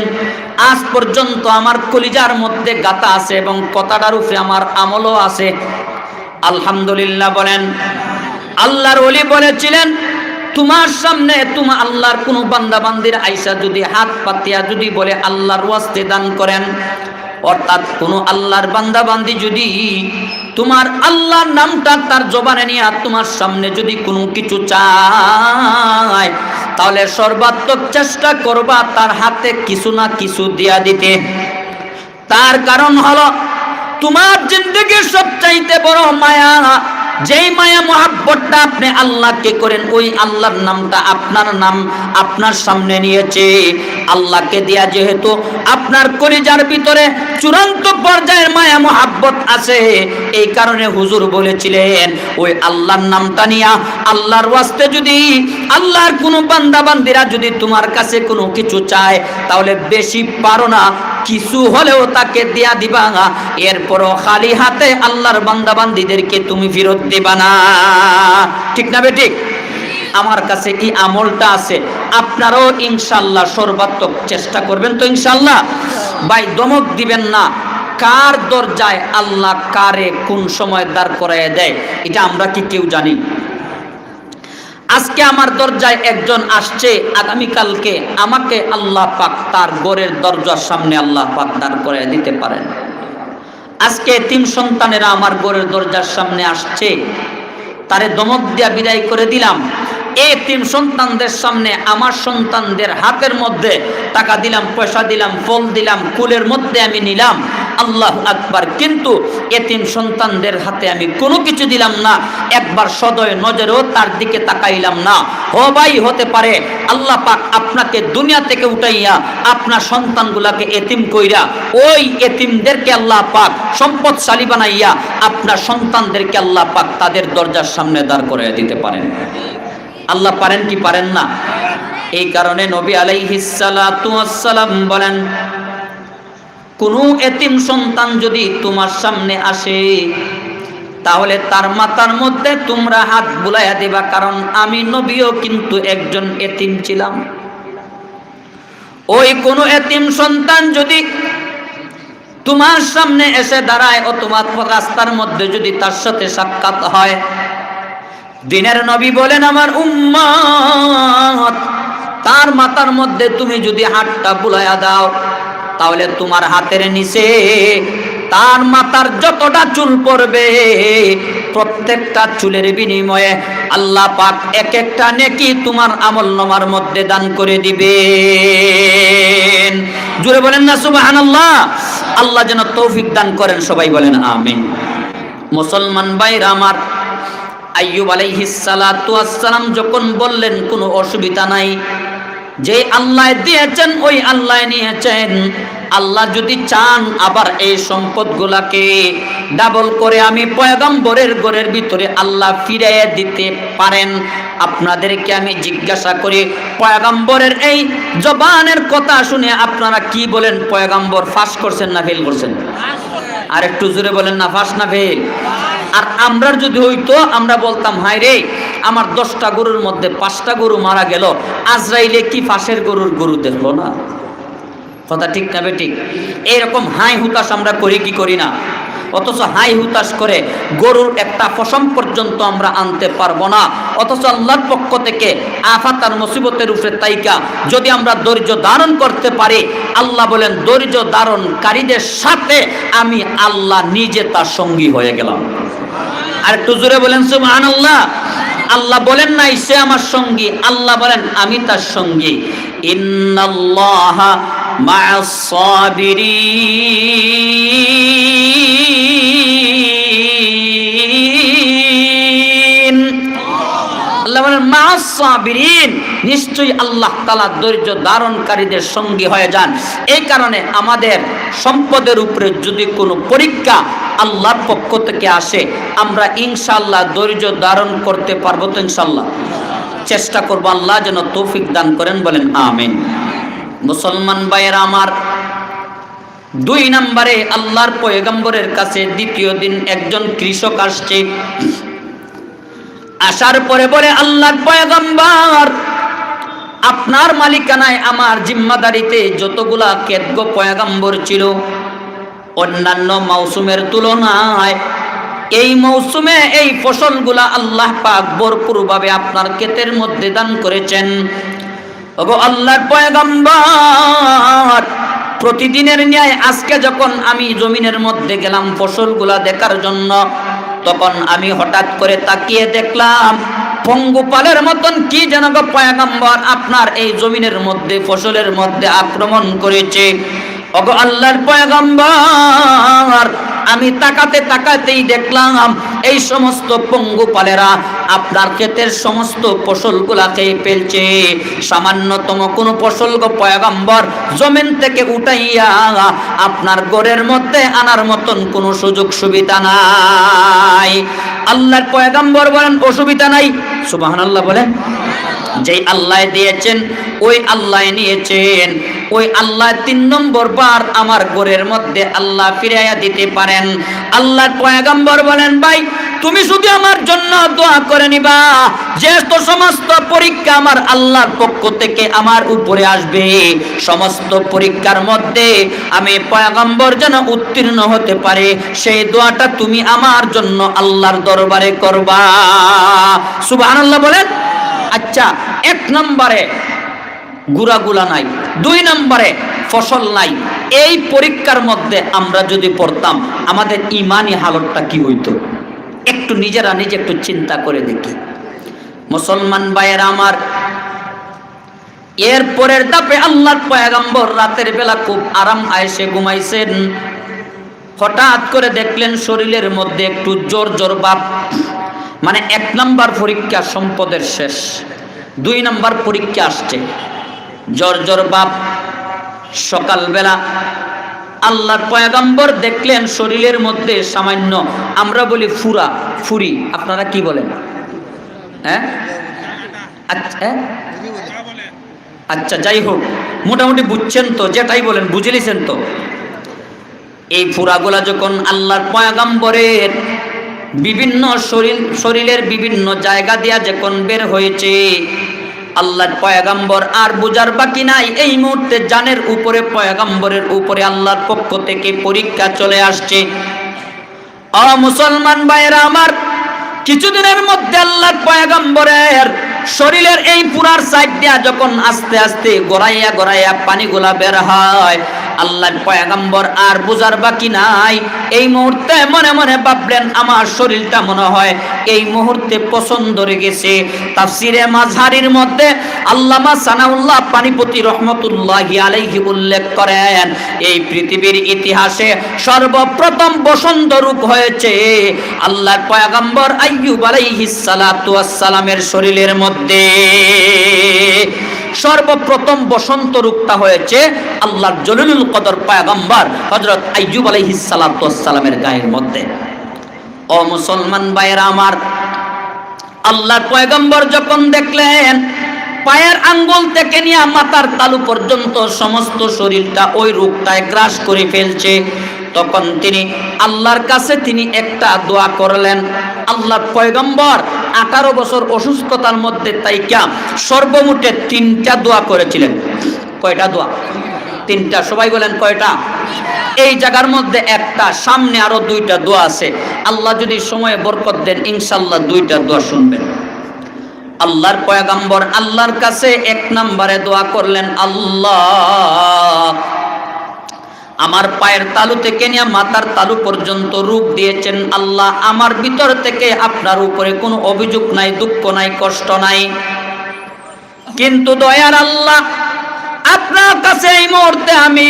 Speaker 1: আজ পর্যন্ত আমার কলিজার মধ্যে গাতা আছে এবং কথাটার উপরে আমার আমলও আছে। আলহামদুলিল্লাহ বলেন। আল্লাহর ওলি বলেছিলেন, তোমার সামনে তোমার আল্লাহর কোনো বান্দা বান্দির আইসা যদি হাত পাতিয়া যদি বলে আল্লাহর ওয়াস্তে দান করেন, অর্থাৎ কোনো আল্লাহর বান্দা বান্দি যদি তোমার আল্লাহর নামটা তার জবানে নিয়ে তোমার সামনে যদি কোনো কিছু চায়, তাহলে সর্বাত্মক চেষ্টা করবা তার হাতে কিছু না কিছু দিয়া দিতে। তার কারণ হলো তোমার জিন্দেগির সবচাইতে বড় মায়া, যেই মায়া মহাব্বতটা আপনি আল্লাহকে করেন, ওই আল্লাহর নামটা আপনার নাম আপনার সামনে নিয়েছে। আল্লাহকে দিয়া যেহেতু আপনার কলিজার ভিতরে চূড়ান্ত পর্যায়ের মায়া মহাব্বত আছে, এই কারণে হুজুর বলেছিলেন ওই আল্লাহর নামটা নিয়া আল্লাহর ওয়াস্তে যদি আল্লাহর কোনো বান্দা বান্দিরা যদি তোমার কাছে কোনো কিছু চায়, তাহলে বেশি পারো না কিছু হলেও তাকে দিয়া দিবা, এরপরও খালি হাতে আল্লাহর বান্দা বান্দিদেরকে তুমি ফেরত দিবা না। ঠিক না বেঠিক? আমার কাছে এই আমলটা আছে, আপনারাও ইনশাআল্লাহ সর্বাত্মক চেষ্টা করবেন তো ইনশাআল্লাহ। ভাই দমক দিবেন না, কার দরজায় আল্লাহ কারে কোন সময় দাঁড় করাইয়া দেয় এটা আমরা কি কেউ জানি? আজকে আমার দরজায় একজন আসছে, আগামীকালকে আমাকে আল্লাহ পাক তার ঘরের দরজার সামনে আল্লাহ পাক দাঁড় করাইয়া দিতে পারেন। আজকে 3 সন্তানেরা আমার ঘরের দরজার সামনে আসছে, তারে দমক দিয়া বিদায় করে দিলাম, এতিম সন্তানদের সামনে আমার সন্তানদের হাতের মধ্যে টাকা দিলাম, পয়সা দিলাম, ফল দিলাম, কুলের মধ্যে আমি নিলাম, আল্লাহু আকবার, কিন্তু এতিম সন্তানদের হাতে আমি কোনো কিছু দিলাম না, একবার সদয় নজরেও তার দিকে তাকাইলাম না। ভাই হতে পারে আল্লাহ পাক আপনাকে দুনিয়া থেকে উঠাইয়া আপনার সন্তানগুলাকে এতিম কইরা ওই এতিমদেরকে আল্লাহ পাক সম্পদশালী বানাইয়া আপনার সন্তানদেরকে আল্লাহ পাক তাদের দরজার সামনে দাঁড় করাইয়া দিতে পারেন। আল্লাহ পারেন কি পারেন না? এই কারণে নবী আলাইহিস সালাতু ওয়াস সালাম বলেন, কোনো এতিম সন্তান যদি তোমার সামনে আসে তাহলে তার মাথার মধ্যে তোমরা হাত বুলাইয়া দিবা, কারণ আমি নবীও কিন্তু একজন এতিম ছিলাম। ওই কোনো এতিম সন্তান যদি তোমার সামনে এসে দাঁড়ায় ও তোমার রাস্তার মধ্যে যদি তার সাথে সাক্ষাৎ হয়, দিনের নবী বলেন আমার উম্মত, তার মাথার মধ্যে তুমি যদি হাতটা বুলাইয়া দাও তাহলে তোমার হাতের নিচে তার মাথার যতটা চুল পড়বে প্রত্যেকটা চুলের বিনিময়ে আল্লাহ পাক এক একটা নেকি তোমার আমলনামার মধ্যে দান করে দিবেন। জোরে বলেন না সুবহানাল্লাহ। আল্লাহ যেন তৌফিক দান করেন, সবাই বলেন আমিন। মুসলমান ভাইরা আমার, আইয়ুব আলাইহিস সালাতু ওয়াস সালাম যখন বললেন কোনো অসুবিধা নাই, যে আল্লাহ দিয়েছেন ওই আল্লাহ নিয়েছেন, আল্লাহ যদি চান আবার এই সম্পদগুলাকে ডাবল করে আমি পয়গম্বরের ঘরের ভিতরে আল্লাহ ফিরিয়ে দিতে পারেন। আপনাদেরকে আমি জিজ্ঞাসা করি, পয়গম্বরের এই জবানের কথা শুনে আপনারা কি বলেন? পয়গম্বর ফাঁস করছেন না ফেল করছেন? আর একটু জোরে বলেন না, ফাঁস না ফেল? আর আমরা যদি হইতো আমরা বলতাম, হায় রে আমার 10টা গরুর মধ্যে 5টা গরু মারা গেল, আজরাইলে কি ফাঁসের গরু দেখলো না? কথা ঠিক না বেঠিক? এরকম হাই হুতাশ আমরা করি কি করি না? অথচ হাই হুতাশ করে গরুর একটা পশম পর্যন্ত আমরা আনতে পারবো না। অথচ আল্লাহর পক্ষ থেকে আফাত আর মুসিবতের উপরে তাইকা যদি আমরা ধৈর্য ধারণ করতে পারি, আল্লাহ বলেন ধৈর্য ধারণকারীদের সাথে আমি আল্লাহ নিজে তার সঙ্গী হয়ে গেলাম। আর একটু জোরে বলেন সুবহানাল্লাহ। আল্লাহ বলেন নাই সে আমার সঙ্গী, আল্লাহ বলেন আমি তার সঙ্গী। ইন্নাল্লাহা মা'আস সাবিরিন। আল্লাহ বলেন মা'আস সাবিরিন, নিশ্চয়ই আল্লাহ তাআলা ধৈর্য ধারণকারীদের সঙ্গী হয়ে যান। এই কারণে আমাদের সম্পদের উপরে যদি কোনো পরীক্ষা আল্লাহর পক্ষ থেকে আসে, আমরা ইনশাআল্লাহ ধৈর্য ধারণ করতে পারবো তো ইনশাআল্লাহ? চেষ্টা করব, আল্লাহ যেন তৌফিক দান করেন, বলেন আমিন। মুসলমান ভাইয়েরা আমার, 2 নম্বরে আল্লাহর পয়গম্বরের কাছে দ্বিতীয় দিন একজন কৃষক আসছে। আসার পরে বলে, আল্লাহর পয়গম্বর, আপনার মালিকানায় আমার জিম্মাদারিতে যতগুলা ক্ষেত পয়গম্বর ছিল, অন্যান্য মৌসুমের তুলনায় এই মৌসুমে এই ফসলগুলা আল্লাহ পাক ভরপুরভাবে আপনার ক্ষেতের মধ্যে দান করেছেন। ওগো আল্লাহর পয়গম্বর, প্রতিদিনের ন্যায় আজকে যখন আমি জমিনের মধ্যে গেলাম ফসলগুলা দেখার জন্য, তখন আমি হঠাৎ করে তাকিয়ে দেখলাম পঙ্গপালের মতন কি যেন গো পয়গম্বর আপনার এই জমিনের মধ্যে ফসলের মধ্যে আক্রমণ করেছে। ওগো আল্লাহর পয়গম্বর, আমি তাকাতেই দেখলাম এই সমস্ত পঙ্গপালেরা আপনার ক্ষেতের সমস্ত ফসলগুলা খেয়ে ফেলছে। সামান্যতম কোনো ফসল গো পয়গম্বর জমিন থেকে উঠাইয়া আপনার ঘরের মধ্যে আনার মতন কোনো সুযোগ সুবিধা নাই। আল্লাহর পয়গম্বর বলেন অসুবিধা নাই, সুবহানাল্লাহ বলেন। যেই আল্লাহ দিয়েছেন ওই আল্লাহ নিয়েছেন, ওই আল্লাহ 3 নম্বর বার আমার ঘরের মধ্যে আল্লাহ ফিরাইয়া দিতে পারেন। আল্লাহর পয়গম্বর বলেন, ভাই তুমি শুধু আমার জন্য দোয়া করে নিবা, যে তো সমস্ত পরীক্ষা আমার আল্লাহর পক্ষ থেকে আমার উপরে আসবে, সমস্ত পরীক্ষার মধ্যে আমি পয়গম্বর যেন উত্তীর্ণ হতে পারে, সেই দোয়াটা তুমি আমার জন্য আল্লাহর দরবারে করবা। সুবহানাল্লাহ বলেন। আচ্ছা, 1 নম্বরে গুড়াগুলা নাই, 2 নম্বরে ফসল নাই, এই পরীক্ষার মধ্যে আমরা যদি পড়তাম আমাদের ইমানি হালতটা কি হইতো? একটু নিজে একটু চিন্তা করে দেখি। মুসলমান ভাইয়েরা আমার, এর পরের ধাপে আল্লাহর পয়গম্বর রাতের বেলা খুব আরাম আয়েশে ঘুমাইছেন। হঠাৎ করে দেখলেন শরীরের মধ্যে একটু জোর জোর ভাব। মানে 1 নাম্বার পরীক্ষা সম্পদের শেষ, 2 নাম্বার পরীক্ষা আসছে, জোর জোর ভাব। সকালবেলা আল্লাহর পয়গম্বর দেখলেন শরীরের মধ্যে সামান্য, আমরা বলি ফুরি, আপনারা কি বলেন? হ্যাঁ, আচ্ছা আচ্ছা, যাই হোক, মোটামুটি বুঝছেন তো, যেটাই বলেন বুঝে নিছেন তো। এই ফুরাগুলা যখন আল্লাহর পয়গম্বরের বিভিন্ন শরীরের বিভিন্ন জায়গা দিয়া যখন বের হয়েছে, আল্লাহর পয়গম্বর আর বুঝার বাকি নাই। এই মুহূর্তে জানের উপরে, পয়গম্বরের উপরে আল্লাহর পক্ষ থেকে পরীক্ষা চলে আসছে। মুসলমান ভাইরা আমার, কিছুদিনের মধ্যে আল্লাহর পয়গম্বরের শরীরের এই পুরার সাইড দিয়া যখন আস্তে আস্তে গড়াইয়া গড়াইয়া পানিগুলা বের হয়, আল্লাহর পয়গম্বর আর বুঝার বাকি নাই। এই মুহূর্তে মনে মনে ভাবলেন, আমার শরীরটা মনে হয় এই মুহূর্তে পছন্দ হয়ে গেছে। তাফসিরে মাযহারির মধ্যে আল্লামা সানাউল্লাহ পানিপতি রহমতুল্লাহি আলাইহি উল্লেখ করেন, এই পৃথিবীর ইতিহাসে সর্বপ্রথম বসন্ত রোগ হয়েছে আল্লাহর পয়গম্বর আইয়ুব আলাইহিস সালাতু ওয়াস সালামের শরীরের মধ্যে। সর্বপ্রথম বসন্ত রোগটা হয়েছে আল্লাহর জলিলুল কদর পয়গম্বর হযরত আইয়ুব আলাইহিস সালাতু ওয়াস সালামের গায়ের মধ্যে। ও মুসলমান ভাইরা আমার, আল্লাহর পয়গম্বর যখন দেখলেন পায়ের আঙ্গুল থেকে নিয়ে মাথার তালু পর্যন্ত সমস্ত শরীরটা ওই রোগটায় গ্রাস করে ফেলছে, তখন তিনি আল্লাহর কাছে একটা দোয়া করলেন। আল্লাহর পয়গম্বর 18 বছর অসুস্থতার মধ্যে তাইকা সর্বমোটে 3টা দোয়া করেছিলেন। কয়টা দোয়া? 3টা। সবাই বলেন কয়টা? এই জায়গার মধ্যে একটা, সামনে আরো 2টা দোয়া আছে। আল্লাহ যদি সময়ে বরকত দেন, ইনশাআল্লাহ 2টা দোয়া শুনবেন। আল্লাহর পয়গম্বর আল্লাহর কাছে 1 নম্বরে দোয়া করলেন, আল্লাহ, আমার পায়ের তালু থেকে নিয়ে মাথার তালু পর্যন্ত রূপ দিয়েছেন। আল্লাহ, আমার ভিতর থেকে আপনার উপরে কোনো অভিযোগ নাই, দুঃখ নাই, কষ্ট নাই, কিন্তু দয়ার আল্লাহ, আপনার কাছে এই মুহূর্তে আমি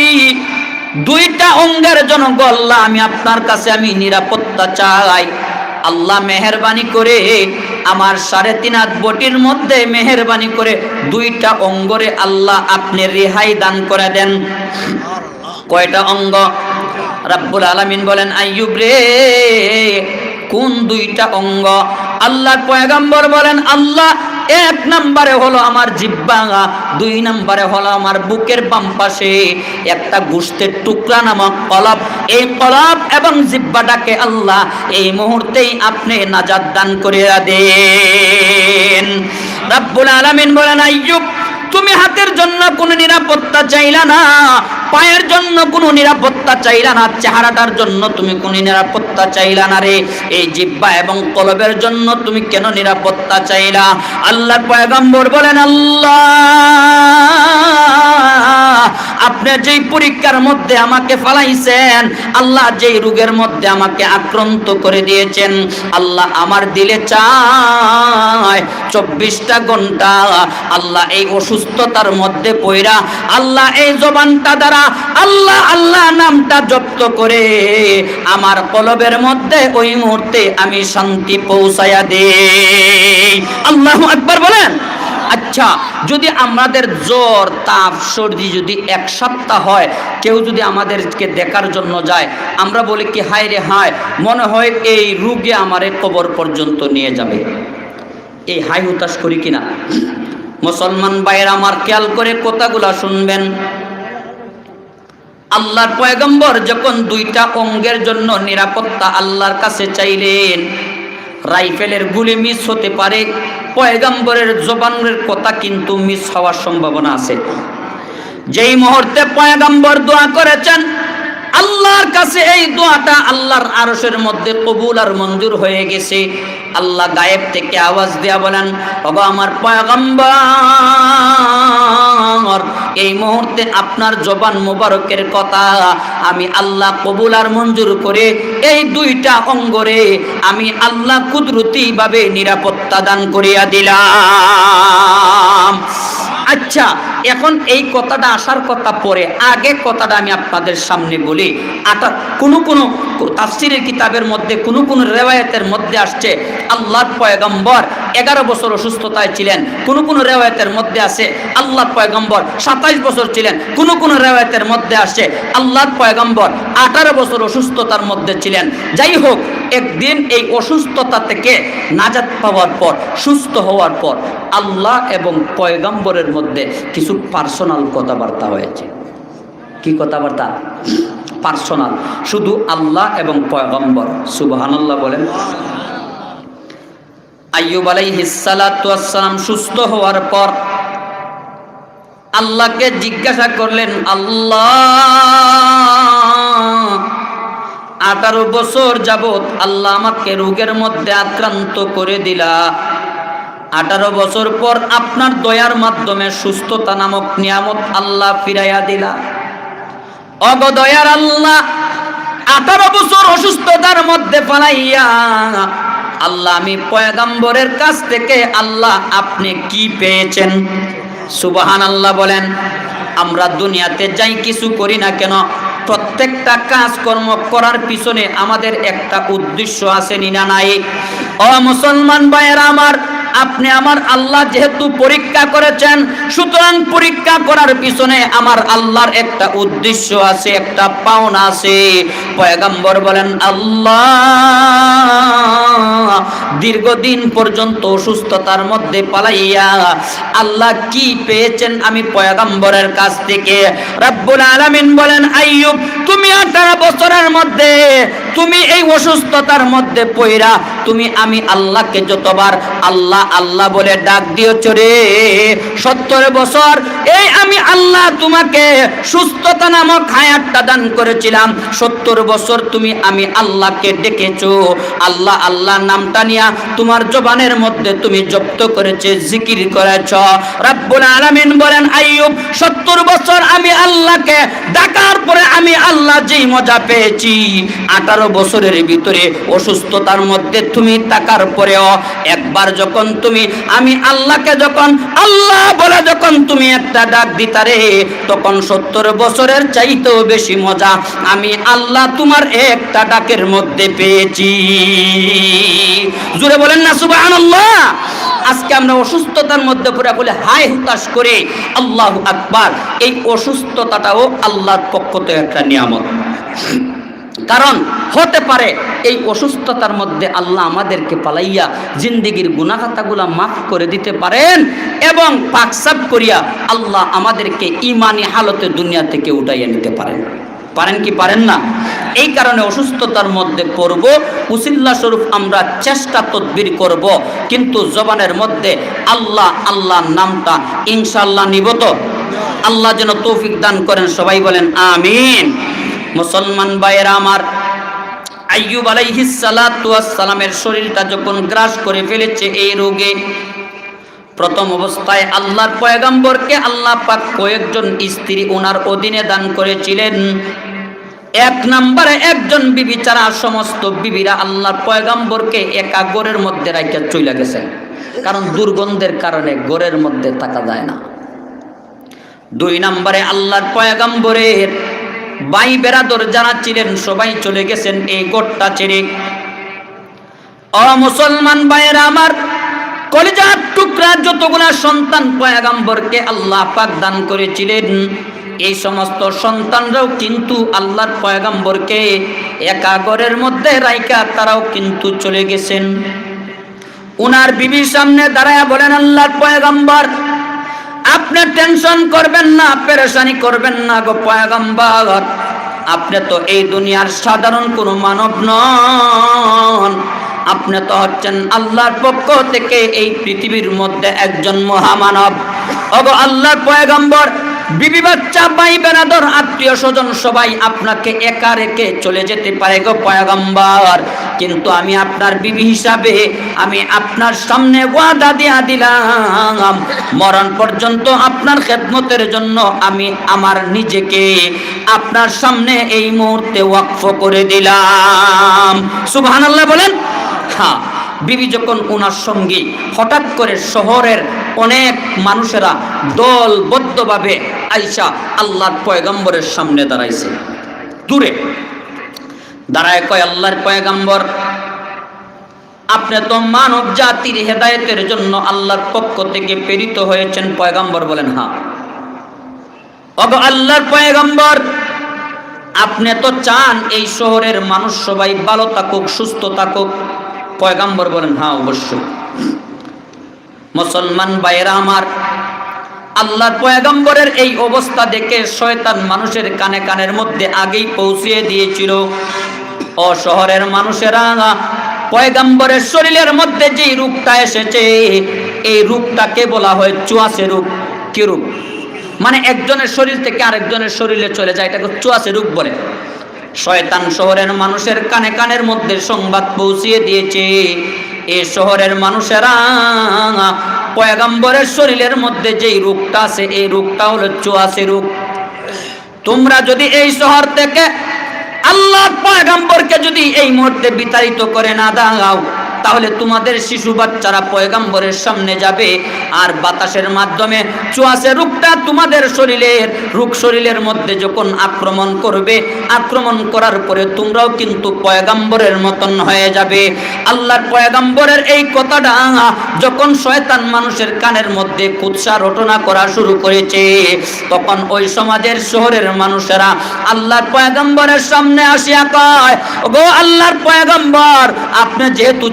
Speaker 1: 2টা অঙ্গের জন্য গল্লা, আমি আপনার কাছে আমি নিরাপত্তা চাই। আল্লাহ মেহেরবানি করে আমার 3.5 হাত বটির মধ্যে মেহেরবানি করে 2টা অঙ্গরে আল্লাহ আপনি রেহাই দান করে দেন। কয়টা অঙ্গ? রাব্বুল আলামিন বলেন, আইয়ুব রে, কোন 2টা অঙ্গ? আল্লাহর পয়গম্বর বলেন, আল্লাহ, 1 নম্বরে হলো আমার জিহ্বা, 2 নম্বরে হলো আমার বুকের বাম পাশে একটা গোশতের টুকরা নামক কলব। এই কলব এবং জিহ্বাটাকে আল্লাহ এই মুহূর্তেই আপনি নাজাত দান করে দেন। রাব্বুল আলামিন বলেন, আইয়ুব, তুমি হাতের জন্য কোনো নিরাপত্তা চাইলা না, পায়ের জন্য কোনো নিরাপত্তা চাইলা না, চেহারাটার জন্য তুমি কোনো নিরাপত্তা চাইলা না রে, এই জিহ্বা এবং কলবের জন্য তুমি কেন নিরাপত্তা চাইলা? আল্লাহর পয়গম্বর বলেন, আল্লাহ, আপনি যেই পরীক্ষার মধ্যে আমাকে ফালাইছেন, আল্লাহ যেই রোগের মধ্যে আমাকে আক্রান্ত করে দিয়েছেন, আল্লাহ আমার দিলে চায় 24টা ঘন্টা আল্লাহ এই অসুস্থতার মধ্যে পইরা আল্লাহ এই জবানটা দ্বারা আল্লাহ আল্লাহ নামটা জপ্ত করে আমার কলবের মধ্যে ওই মুহূর্তে আমি শান্তি পৌঁছায়া দেই। আল্লাহু আকবার বলেন। আচ্ছা, যদি আমাদের জ্বর, তাপ, সর্দি যদি 1 সপ্তাহ হয়, কেউ যদি আমাদেরকে দেখার জন্য যায়, আমরা বলি কি, হায় রে হায়, মনে হয় এই রোগে আমারে কবর পর্যন্ত নিয়ে যাবে। এই হাই হুতাশ করি কিনা? মুসলমান ভাইয়েরা আমার, খেয়াল করে কথাগুলা শুনবেন। আল্লাহর পয়গম্বর যখন 2টা অঙ্গের জন্য নিরাপত্তা আল্লাহর কাছে চাইলেন, রাইফেলের গুলি মিস হতে পারে, পয়গম্বরের জবানের কথা কিন্তু মিস হওয়ার সম্ভাবনা আছে। যেই মুহূর্তে পয়গম্বর দোয়া করেছেন, আল্লাহর কাছে এই দোয়াটা আল্লাহর আরশের মধ্যে কবুল আর মঞ্জুর হয়ে গেছে। আল্লাহ গায়েব থেকে আওয়াজ দেয়া বলেন, ওগো আমার পয়গম্বর, এই মুহূর্তে আপনার জবান মোবারকের কথা আমি আল্লাহ কবুল আর মঞ্জুর করে এই দুইটা অঙ্গরে আমি আল্লাহ কুদরতি ভাবে নিরাপত্তা দান করিয়া দিলাম। আচ্ছা, এখন এই কথাটা আসার কথা পরে, আগে কথাটা আমি আপনাদের সামনে বলি। কোন তাফসীরের কিতাবের মধ্যে কোন রিওয়ায়াতের মধ্যে আসছে আল্লাহর পয়গম্বর 11 বছর অসুস্থতায় ছিলেন, কোন রিওয়ায়াতের মধ্যে আছে আল্লাহর পয়গম্বর 27 বছর ছিলেন, কোন রিওয়ায়াতের মধ্যে আসছে আল্লাহর পয়গম্বর 18 বছর অসুস্থতার মধ্যে ছিলেন। যাই হোক, একদিন এই অসুস্থতা থেকে নাজাত পাওয়ার পর, সুস্থ হওয়ার পর আল্লাহ এবং পয়গম্বরের মধ্যে কিছু পার্সোনাল কথাবার্তা হয়েছে। কি কথাবার্তা? পার্সোনাল, শুধু আল্লাহ এবং পয়গম্বর। সুবহানাল্লাহ বলেন। আইয়ুব আলাইহিস সালাতু ওয়াস সালাম সুস্থ হওয়ার পর আল্লাহকে জিজ্ঞাসা করলেন, আল্লাহ 18 বছর যাবত আল্লাহ আমাকে রোগের মধ্যে আক্রান্ত করে দিলা, 18 বছর পর আপনার দয়ার মাধ্যমে সুস্থতা নামক নিয়ামত আল্লাহ ফিরাইয়া দিলা। ওগো দয়ার আল্লাহ, 18 বছর অসুস্থতার মধ্যে পালাইয়া আল্লাহ আমি পয়গম্বরের কাছ থেকে আল্লাহ আপনি কি পেয়েছেন? সুবহানাল্লাহ বলেন। আমরা দুনিয়াতে যাই কিছু করি না কেন, প্রত্যেকটা কাজকর্ম করার পিছনে আমাদের একটা উদ্দেশ্য আছে না নাই? ও মুসলমান ভাইয়েরা আমার, আপনি আমার আল্লাহ যেহেতু পরীক্ষা করেছেন, সুতরাং পরীক্ষা করার পিছনে আমার আল্লাহর একটা উদ্দেশ্য আছে, একটা পাওনা আছে। পয়গম্বর বলেন, আল্লাহ দীর্ঘদিন পর্যন্ত অসুস্থতার মধ্যে পালাইয়া আল্লাহ কি পেয়েছেন আমি পয়গম্বরের কাছ থেকে? রব্বুল আলামিন বলেন, আইয়ুব তুমি 18 বছরের মধ্যে তুমি এই অসুস্থতার মধ্যে পইরা তুমি আমি আল্লাহকে যতবার আল্লাহ আল্লাহ বলে ডাক দিয়েছো রে, 70 বছর এই আমি আল্লাহ তোমাকে সুস্থতা নামক হায়াতটা দান করেছিলাম। 70 বছর তুমি আমি আল্লাহকে ডেকেছো, আল্লাহ আল্লাহ নামটা নিয়া তোমার জবানের মধ্যে তুমি জপ্ত করেছে, জিকির করেছো। রব্বুল আলামিন বলেন, আইয়ুব 70 বছর আমি আল্লাহকে ডাকার পরে আমি আল্লাহ যেই মজা পেয়েছি, 18 বছরের ভিতরে অসুস্থতার মধ্যে তুমি থাকার পরেও একবার যখন তুমি আমি আল্লাহকে যখন আল্লাহ বলে যখন তুমি একটা ডাক দিতারে, তখন 70 বছরের চাইতেও বেশি মজা আমি আল্লাহ তোমার একটা ডাকের মধ্যে পেয়েছি। জোরে বলেন না সুবহানাল্লাহ। আজকে আমরা অসুস্থতার মধ্যে পুরো বলে হায় হুতাশ করে আল্লাহু আকবার। এই অসুস্থতাটাও আল্লাহর পক্ষ থেকে একটা নিয়ামত। কারণ হতে পারে এই অসুস্থতার মধ্যে আল্লাহ আমাদেরকে পালাইয়া জিন্দেগির গুনাহ খাতাগুলা মাফ করে দিতে পারেন এবং পাকসাব করিয়া আল্লাহ আমাদেরকে ঈমানি হালতে দুনিয়া থেকে উঠাইয়া নিতে পারেন। পারেন কি পারেন না? এই কারণে অসুস্থতার মধ্যে পড়ব, উসিল্লা স্বরূপ আমরা চেষ্টা তদবির করব, কিন্তু জবানের মধ্যে আল্লাহ আল্লাহ নামটা ইনশাআল্লাহ নিব তো। আল্লাহ যেন তৌফিক দান করেন, সবাই বলেন আমিন। মুসলমান ভাইয়েরা আমার, আইয়ুব আলাইহিস সালাতু ওয়াস সালামের শরীরটা যখন গ্রাস করে ফেলেছে এই রোগে, প্রথম অবস্থায় আল্লাহর পয়গম্বরকে আল্লাহ পাক কয়েকজন স্ত্রী ওনার অধীনে দান করেছিলেন। এক নম্বরে একজন বিবি ছাড়া সমস্ত বিবিরা আল্লাহর পয়গম্বরকে একা ঘরের মধ্যে রাখিয়া চলে গেছেন, কারণ দুর্গন্ধের কারণে ঘরের মধ্যে থাকা যায় না। 2 নম্বরে আল্লাহর পয়গম্বরের ভাই বেরাদর যারা ছিলেন সবাই চলে গেছেন এই গোটটা ছেড়ে। ও মুসলমান ভাইয়েরা আমার, কলিজার টুকরা যতগুলা সন্তান পয়গম্বরকে আল্লাহ পাক দান করেছিলেন, এই সমস্ত সন্তানরাও কিন্তু আল্লাহর পয়গম্বরকে একা ঘরের মধ্যে রাইখা তারাও কিন্তু চলে গেছেন। উনার বিবির সামনে দাঁড়ায়া বলেন, আল্লাহর পয়গম্বর আপনি টেনশন করবেন না, পেরেশানি করবেন না গো পয়গম্বর, আপনি তো এই দুনিয়ার সাধারণ কোনো মানব নন, আপনি তো হচ্ছেন আল্লাহর পক্ষ থেকে এই পৃথিবীর মধ্যে একজন মহামানব। ওগো আল্লাহর পয়গম্বর বিবি বাচ্চা ভাই বেরাদর আত্মীয় স্বজন সবাই আপনাকে একা রেখে চলে যেতে পারে গো পয়গম্বর, কিন্তু আমি আপনার বিবি হিসাবে আমি আপনার সামনে ওয়াদা দিয়া দিলাম মরণ পর্যন্ত আপনার খেদমতের জন্য আমি আমার নিজেকে আপনার সামনে এই মুহূর্তে ওয়াকফ করে দিলাম। সুবহানাল্লাহ বলেন। হ্যাঁ, বিবি যখন ওনার সঙ্গী হঠাৎ করে শহরের অনেক মানুষেরা দলবদ্ধভাবে আইসা আল্লাহর পয়গম্বরের সামনে দাঁড়াইছে, দূরে দাঁড়ায় কয় আল্লাহর পয়গম্বর, আপনি তো মানব জাতির হেদায়েতের জন্য আল্লাহর পক্ষ থেকে প্রেরিত হয়েছেন। পয়গম্বর বলেন হ্যাঁ। ওগো আল্লাহর পয়গম্বর, আপনি তো চান এই শহরের মানুষ সবাই ভালো থাকুক, সুস্থ থাকুক। পয়গম্বর বলেন হ্যাঁ অবশ্যই। মুসলমান ভাইয়েরা আমার, আল্লাহর পয়গম্বরের এই অবস্থা দেখে শয়তান মানুষের কানে কানের মধ্যে আগেই পৌঁছিয়ে দিয়েছিল, ও শহরের মানুষেরা, পয়গম্বরের শরীরের মধ্যে যে রূপটা এসেছে এই রূপটাকে বলা হয় চুয়াশে রূপ। কি রূপ? মানে একজনের শরীর থেকে আরেকজনের শরীরে চলে যায়, এটাকে চুয়াশে রূপ বলে। শয়তান শহরের মানুষের কানে কানের মধ্যে সংবাদ পৌঁছিয়ে দিয়েছে, এই শহরের মানুষেরা পয়গম্বরের শরীরের মধ্যে যেই রূপটা আছে এই রূপটা হলো চুয়াশে রূপ। তোমরা যদি এই শহর থেকে আল্লাহর পয়গম্বরকে যদি এই মুহূর্তে বিতাড়িত করে না দাও, তাহলে তোমাদের শিশু বাচ্চারা পয়গম্বরের সামনে যাবে আর বাতাসের মাধ্যমে চুয়াশে রূপটা তোমাদের শরীরের মধ্যে যখন আক্রমণ করবে, আক্রমণ করার পরে তোমরাও কিন্তু পয়গম্বরের মতন হয়ে যাবে। আল্লাহর পয়গম্বরের এই কথাটা যখন শয়তান মানুষের কানের মধ্যে কুৎসা রটনা করা শুরু করেছে, তখন ওই সমাজের শহরের মানুষেরা আল্লাহর পয়গম্বরের সামনে আসিয়া কয়, ওগো আল্লাহর পয়গম্বর, আপনি যেহেতু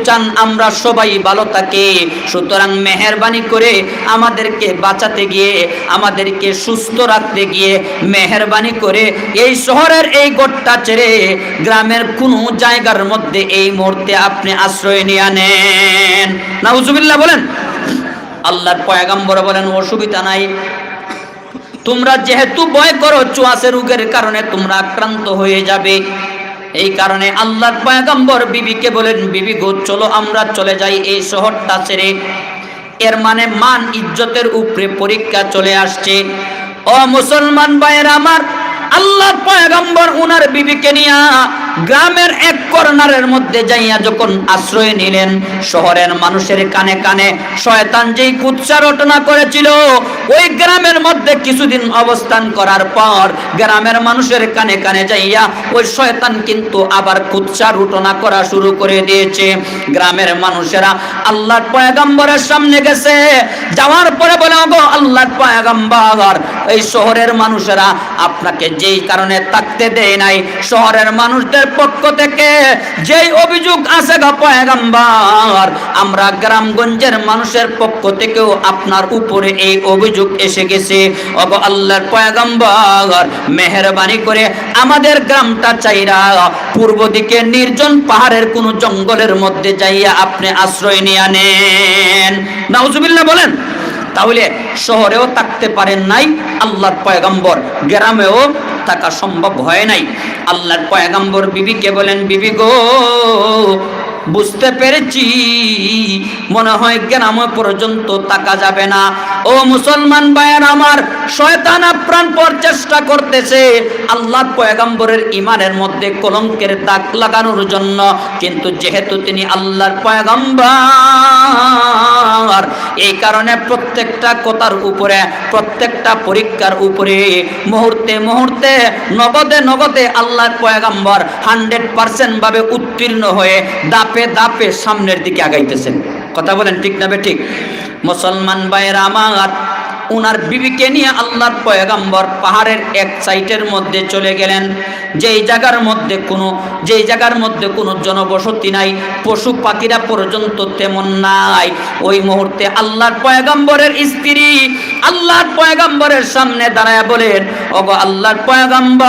Speaker 1: আমরা সবাই ভালো থাকি, সুতরাং মেহেরবানি করে আমাদেরকে বাঁচাতে গিয়ে, আমাদেরকে সুস্থ রাখতে গিয়ে মেহেরবানি করে এই শহরের এই গোটটা ছেড়ে গ্রামের কোনো জায়গার মধ্যে এই মুহূর্তে আপনি আশ্রয় নিয়ে নেন। নাউজুবিল্লাহ বলেন। আল্লাহর পয়গম্বর বলেন অসুবিধা নাই, তোমরা যেহেতু ভয় করো চুয়াশে রোগের কারণে তোমরা আক্রান্ত হয়ে যাবে, এই কারণে আল্লাহর পয়গম্বর বিবিকে বলেন, বিবি গো চলো আমরা চলে যাই এই শহরটা ছেড়ে। এর মানে মান ইজ্জতের উপরে পরীক্ষা চলে আসছে। ও মুসলমান ভাইয়েরা আমার, আল্লাহর পয়গম্বর উনার বিবিকে নিয়ে গ্রামের এক কর্নারের মধ্যে যাইয়া যখন আশ্রয় নিলেন, শহরের মানুষের কানে কানে শয়তান যেই কুৎসা রটনা করেছিল, ওই গ্রামের মধ্যে কিছুদিন অবস্থান করার পর গ্রামের মানুষের কানে কানে যাইয়া ওই শয়তান কিন্তু আবার কুৎসা রটনা করা শুরু করে দিয়েছে। গ্রামের মানুষেরা আল্লাহর পয়গম্বরের সামনে গেছে, যাওয়ার পরে বলে, ওগো আল্লাহর পয়গম্বর, এই শহরের মানুষেরা আপনাকে যেই কারণে থাকতে দেয় নাই, শহরের মানুষদের পক্ষ থেকে যেই অভিযোগ আছে গো পয়গম্বর, আমরা গ্রামগঞ্জের মানুষের পক্ষ থেকেও আপনার উপরে এই অভিযোগ এসে গেছে। ওগো আল্লাহর পয়গম্বর, মেহেরবানি করে আমাদের গ্রামটা চাইরা পূর্ব দিকে নির্জন পাহাড়ের কোন জঙ্গলের মধ্যে যাইয়া আপনি আশ্রয় নিয়ে নেন। নাউজুবিল্লাহ বলেন। তাহলে শহরেও থাকতে পারেন নাই আল্লাহর পয়গম্বর, গ্রামেও থাকা সম্ভব হয় নাই। আল্লাহর পয়গম্বর বিবিকে বলেন, বিবি গো বুঝতে পেরেছি, মনে হয় গ্রাম পর্যন্ত থাকা যাবে না। ও মুসলমান ভাইয়ের আমার, শয়তান আপ্রাণ পর চেষ্টা করতেছে আল্লাহর পয়গম্বরের ইমানের মধ্যে কলঙ্কের দাগ লাগানোর জন্য, কিন্তু যেহেতু তিনি আল্লাহর পয়গম্বর, এই কারণে প্রত্যেকটা কথার উপরে, প্রত্যেকটা পরীক্ষার উপরে মুহূর্তে মুহূর্তে নগদে নগদে আল্লাহর পয়গম্বর 100% ভাবে উত্তীর্ণ হয়ে দাপে দাপে সামনের দিকে আগাইতেছেন। কথা বলেন ঠিক না ঠিক? মুসলমান ভাইয়েরা আমার, উনার বিবিকে নিয়ে আল্লাহর পয়গম্বর পাহাড়ের এক সাইটের মধ্যে চলে গেলেন। যেই জায়গার মধ্যে কোনো জনবসতি নাই, পশু পাখিরা পর্যন্ত তেমন নাই, ওই মুহূর্তে আল্লাহর পয়গম্বরের স্ত্রী আল্লাহর পয়গম্বরের সামনে দাঁড়ায় বলেন, ওগো আল্লাহর পয়গম্বর,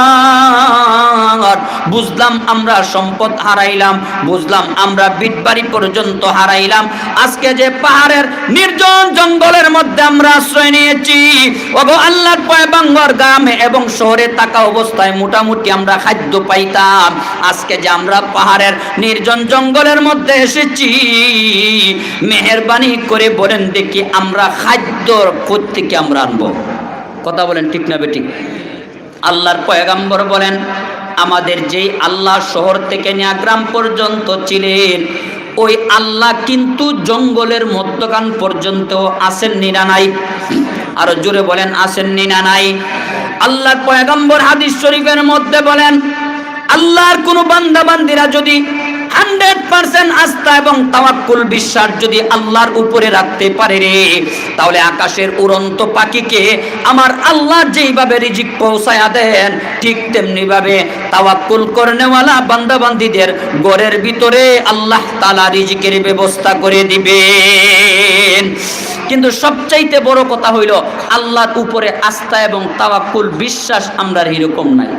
Speaker 1: বুঝলাম আমরা সম্পদ হারাইলাম, বুঝলাম আমরা বিটবাড়ি পর্যন্ত হারাইলাম, আজকে যে পাহাড়ের নির্জন জঙ্গলের মধ্যে আমরা আশ্রয় নিয়েছি, ওগো আল্লাহর পয়গম্বর, গ্রামে এবং শহরে থাকা অবস্থায় মোটামুটি আমরা খাদ্য পাইতাম, আজকে যে আমরা পাহাড়ের নির্জন জঙ্গলের মধ্যে এসেছি, মেহেরবানি করে বলেন দেখি আমরা খাদ্য কোত্থেকে আমরা আনবো? কথা বলেন ঠিক না বেঠিক? আল্লাহর পয়গম্বর বলেন, আমাদের যেই আল্লাহ শহর থেকে নিয়ে গ্রাম পর্যন্ত ছিলেন, ওই আল্লাহ কিন্তু জঙ্গলের মধ্যখান পর্যন্ত আসেননি না নাই? আরো জোরে বলেন, আসেননি না নাই? আল্লাহর পয়গম্বর হাদিস শরীফের মধ্যে বলেন, আল্লাহর কোন বান্দা বান্দিরা যদি 100% আস্থা এবং তাওয়াক্কুল বিশ্বাস যদি আল্লাহর উপরে রাখতে পারে রে, তাহলে আকাশের উড়ন্ত পাখিকে আমার আল্লাহ যেইভাবে রিজিক পৌঁছায়া দেন, ঠিক তেমনি ভাবে তাওয়াক্কুল করনেওয়ালা বান্দা বান্দিদের ঘরের ভিতরে আল্লাহ তাআলা রিজিকের ব্যবস্থা করে দিবেন। কিন্তু সবচাইতে বড় কথা হইল, আল্লাহর উপরে আস্থা এবং তাওয়াক্কুল বিশ্বাস আমরা এরকম নাই।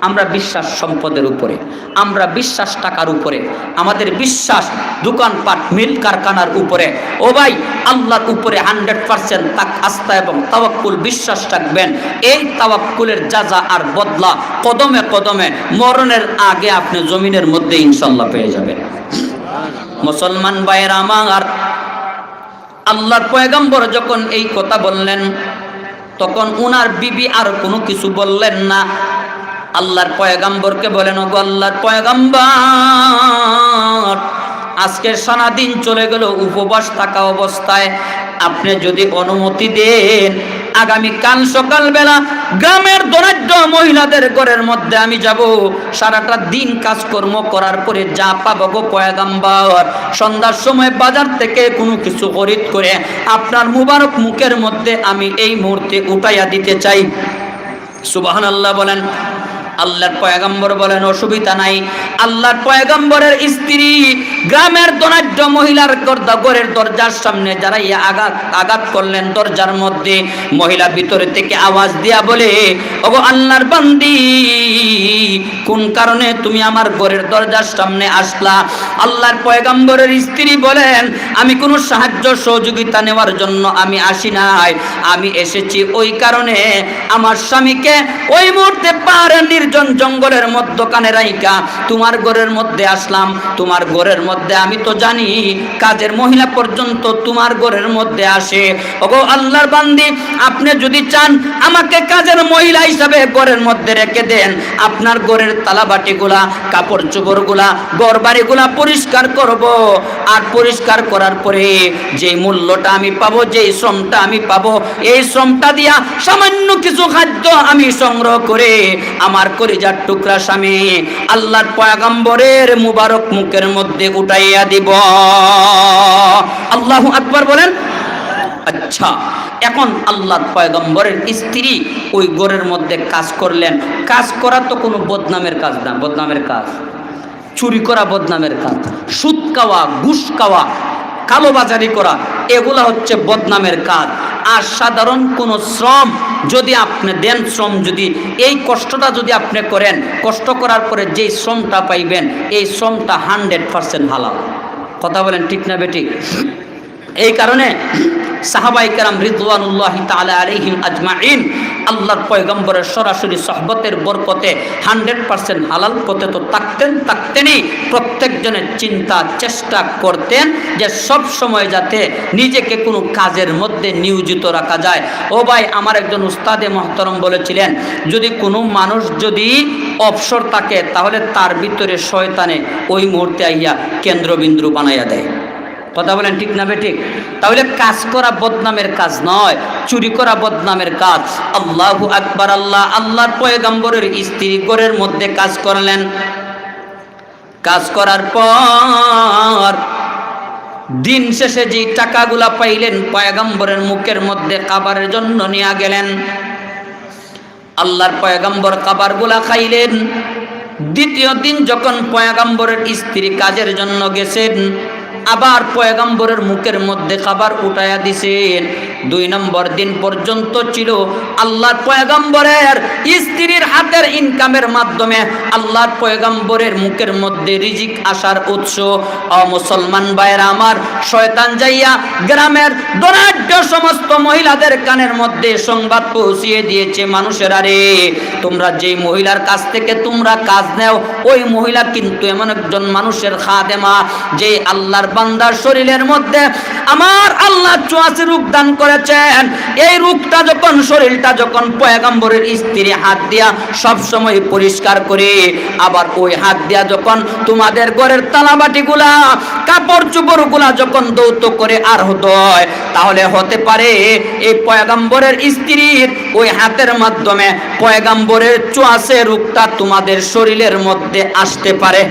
Speaker 1: আমরা বিশ্বাস সম্পদের উপরে, আমরা বিশ্বাস টাকার উপরে, আমাদের বিশ্বাস দোকানপাট মিল কারখানার উপরে। ও ভাই, আল্লাহর উপরে 100% আস্থা এবং তাওয়াক্কুল বিশ্বাস রাখবেন। এই তাওয়াক্কুলের যাজা আর বদলা কদমে কদমে মরণের আগে আপনি জমিনের মধ্যে ইনশাআল্লাহ পেয়ে যাবেন। মুসলমান ভাইয়েরা আমার, আল্লাহর পয়গম্বর যখন এই কথা বললেন, তখন উনার বিবি আর কোনো কিছু বললেন না। আল্লাহর পয়গম্বরকে বলেন, ওগো আল্লাহর পয়গম্বর, আজকে সারা দিন চলে গেল উপবাস থাকা অবস্থায়, আপনি যদি অনুমতি দেন, আগামী কাল সকালবেলা গ্রামের দরিদ্র মহিলাদের ঘরের মধ্যে আমি যাব, সারাটা দিন কাজকর্ম করার পরে যা পাবো গো পয়গম্বর, সন্ধ্যার সময় বাজার থেকে কোনো কিছু খরিদ করে আপনার মুবারক মুখের মধ্যে আমি এই মুহূর্তে উঠাইয়া দিতে চাই। সুবহানাল্লাহ বলেন। আল্লাহর পয়গম্বর বলেন, অসুবিধা নাই। আল্লাহর পয়গম্বরের স্ত্রী গ্রামের দরিদ্র মহিলার ঘরের দরজার সামনে দাঁড়াইয়া আঘাত করলেন দরজার মধ্যে। মহিলা ভিতরে থেকে আওয়াজ দিয়া বলে, ওগো আল্লাহর বান্দি, কোন কারণে তুমি আমার ঘরের দরজার সামনে আসলা? আল্লাহর পয়গম্বরের স্ত্রী বলেন, আমি কোনো সাহায্য সহযোগিতা নেওয়ার জন্য আমি আসি নাই, আমি এসেছি ওই কারণে আমার স্বামীকে ওই মুহূর্তে পাহাড়ের নির্জন জঙ্গলের মধ্যখানে রাইকা তোমার ঘরের মধ্যে আসলাম। তোমার ঘরের মধ্যে আমি তো জানি কাজের মহিলা পর্যন্ত তোমার ঘরের মধ্যে আসে। ওগো আল্লাহর বান্দি, আপনি যদি চান আমাকে কাজের মহিলা হিসাবে ঘরের মধ্যে রেখে দেন, আপনার ঘরের তালাবাটিগুলা, কাপড় চোপড়গুলা, ঘর বাড়িগুলা পরিষ্কার করব, আর পরিষ্কার করার পরে যে মূল্যটা আমি পাবো, যে শ্রমটা আমি পাবো, এই শ্রমটা দিয়া সামান্য কিছু খাদ্য আমি সংগ্রহ করে আমার কলিজার টুকরা স্বামী আল্লাহর পয়গম্বরের মুবারক মুখের মধ্যে উঠাইয়া দিব। আল্লাহু আকবার বলেন। আচ্ছা, এখন আল্লাহর পয়গম্বরের স্ত্রী ওই ঘরের মধ্যে কাজ করলেন। কাজ করা তো কোনো বদনামের কাজ না, বদনামের কাজ, চুরি করা বদনামের কাজ, সুদ খাওয়া, ঘুষ খাওয়া, কালোবাজারি করা, এগুলা হচ্ছে বদনামের কাজ। আর সাধারণ কোনো শ্রম যদি আপনি দেন, শ্রম যদি এই কষ্টটা যদি আপনি করেন, কষ্ট করার পরে যেই শ্রমটা পাইবেন, এই শ্রমটা 100% হালাল। কথা বলেন ঠিক না বেঠিক? এই কারণে সাহাবায়ে কেরাম রিদওয়ানুল্লাহি তাআলা আলাইহিম আজমাইন আল্লাহর পয়গম্বরের সরাসরি সোহবতের বরকতে 100% হালাল পথে তো থাকতেনই প্রত্যেকজনের চিন্তা চেষ্টা করতেন যে সব সময় যাতে নিজেকে কোনো কাজের মধ্যে নিয়োজিত রাখা যায়। ও ভাই, আমার একজন উস্তাদে মহতরম বলেছিলেন, যদি কোনো মানুষ যদি অবসর থাকে, তাহলে তার ভিতরে শয়তানে ওই মুহূর্তে আইয়া কেন্দ্রবিন্দু বানাইয়া দেয়। কথা বলেন ঠিক না বেঠিক? তাহলে কাজ করা বদনামের কাজ নয়, চুরি করা বদনামের কাজ। আল্লাহু আকবার। আল্লাহর পয়গম্বরের স্ত্রী ঘরের মধ্যে কাজ করলেন। কাজ করার পর দিন শেষে যে টাকাগুলা পাইলেন, পয়গম্বরের মুখের মধ্যে খাবারের জন্য নিয়ে গেলেন। আল্লাহর পয়গম্বর খাবারগুলা খাইলেন। দ্বিতীয় দিন যখন পয়গম্বরের স্ত্রী কাজের জন্য গেছেন, আবার পয়গম্বরের মুখের মধ্যে খাবার উঠাইয়া দিছেন। 2 নম্বর দিন পর্যন্ত ছিল আল্লাহর পয়গম্বরের স্ত্রীর হাতের ইনকামের মাধ্যমে আল্লাহর পয়গম্বরের মুখের মধ্যে রিজিক আসার উৎস। ও মুসলমান ভাইরা আমার, শয়তান যাইয়া গ্রামের ধনাঢ্য সমস্ত মহিলাদের কানের মধ্যে সংবাদ পৌঁছিয়ে দিয়েছে, মানুষের আরে তোমরা যেই মহিলার কাছ থেকে তোমরা কাজ নেও, ওই মহিলা কিন্তু এমন একজন মানুষের খাদেমা, যে আল্লাহর বান্দার শরীরের মধ্যে আমার আল্লাহ 84 রূপ দান করেছেন। এই রূপটা যখন, শরীরটা যখন পয়গম্বরের স্ত্রী হাত দিয়া সব সময় পরিষ্কার করে, আবার ওই হাত দিয়া যখন তোমাদের ঘরের তালাবাটিগুলা কাপড় চোপড়গুলা যখন দৌত করে আর হতে হয়, তাহলে হতে পারে এই পয়গম্বরের স্ত্রীর ওই হাতের মাধ্যমে পয়গম্বরের 84 রূপটা তোমাদের শরীরের মধ্যে আসতে পারে।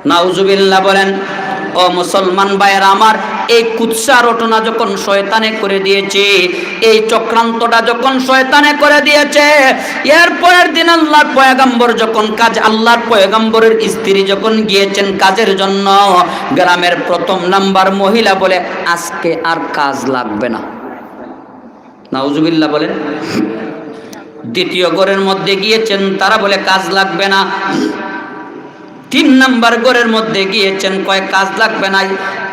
Speaker 1: নাউজুবিল্লাহ বলেন। ও মুসলমান ভাইয়েরা আমার, এই কুৎসা রটনা যখন শয়তানে করে দিয়েছে, এই চক্রান্তটা যখন শয়তানে করে দিয়েছে, এর পরের দিন আল্লাহর পয়গম্বর যখন আল্লাহর পয়গম্বরের স্ত্রী যখন গিয়েছেন কাজের জন্য, গ্রামের প্রথম নাম্বার মহিলা বলে আজকে আর কাজ লাগবে না। নাউজুবিল্লাহ বলেন। দ্বিতীয় ঘরের মধ্যে গিয়েছেন, তারা বলে কাজ লাগবে না। 3 নাম্বার ঘরের মধ্যে গিয়েছেন, কয় কাজ লাগবে না।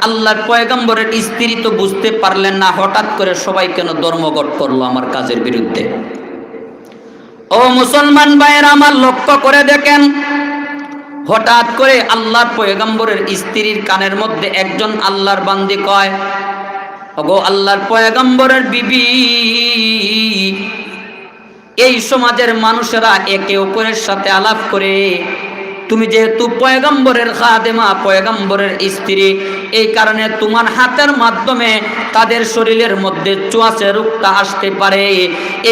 Speaker 1: আল্লাহর পয়গম্বরের স্ত্রী তো বুঝতে পারলেন না, হঠাৎ করে সবাই কেন ধর্মঘট করলো আমার কাজের বিরুদ্ধে। ও মুসলমান ভাইয়েরা আমার, লক্ষ্য করে দেখেন, হঠাৎ করে আল্লাহর পয়গম্বরের স্ত্রীর কানের মধ্যে একজন আল্লাহর বান্দি কয়, ওগো আল্লাহর পয়গম্বরের বিবি, এই সমাজের মানুষেরা একে অপরের সাথে আলাপ করে, তুমি যেহেতু পয়গম্বরের খাদেমা, পয়গম্বরের স্ত্রী, এই কারণে তোমার হাতের মাধ্যমে তাদের শরীরের মধ্যে 84 রূপটা আসতে পারে।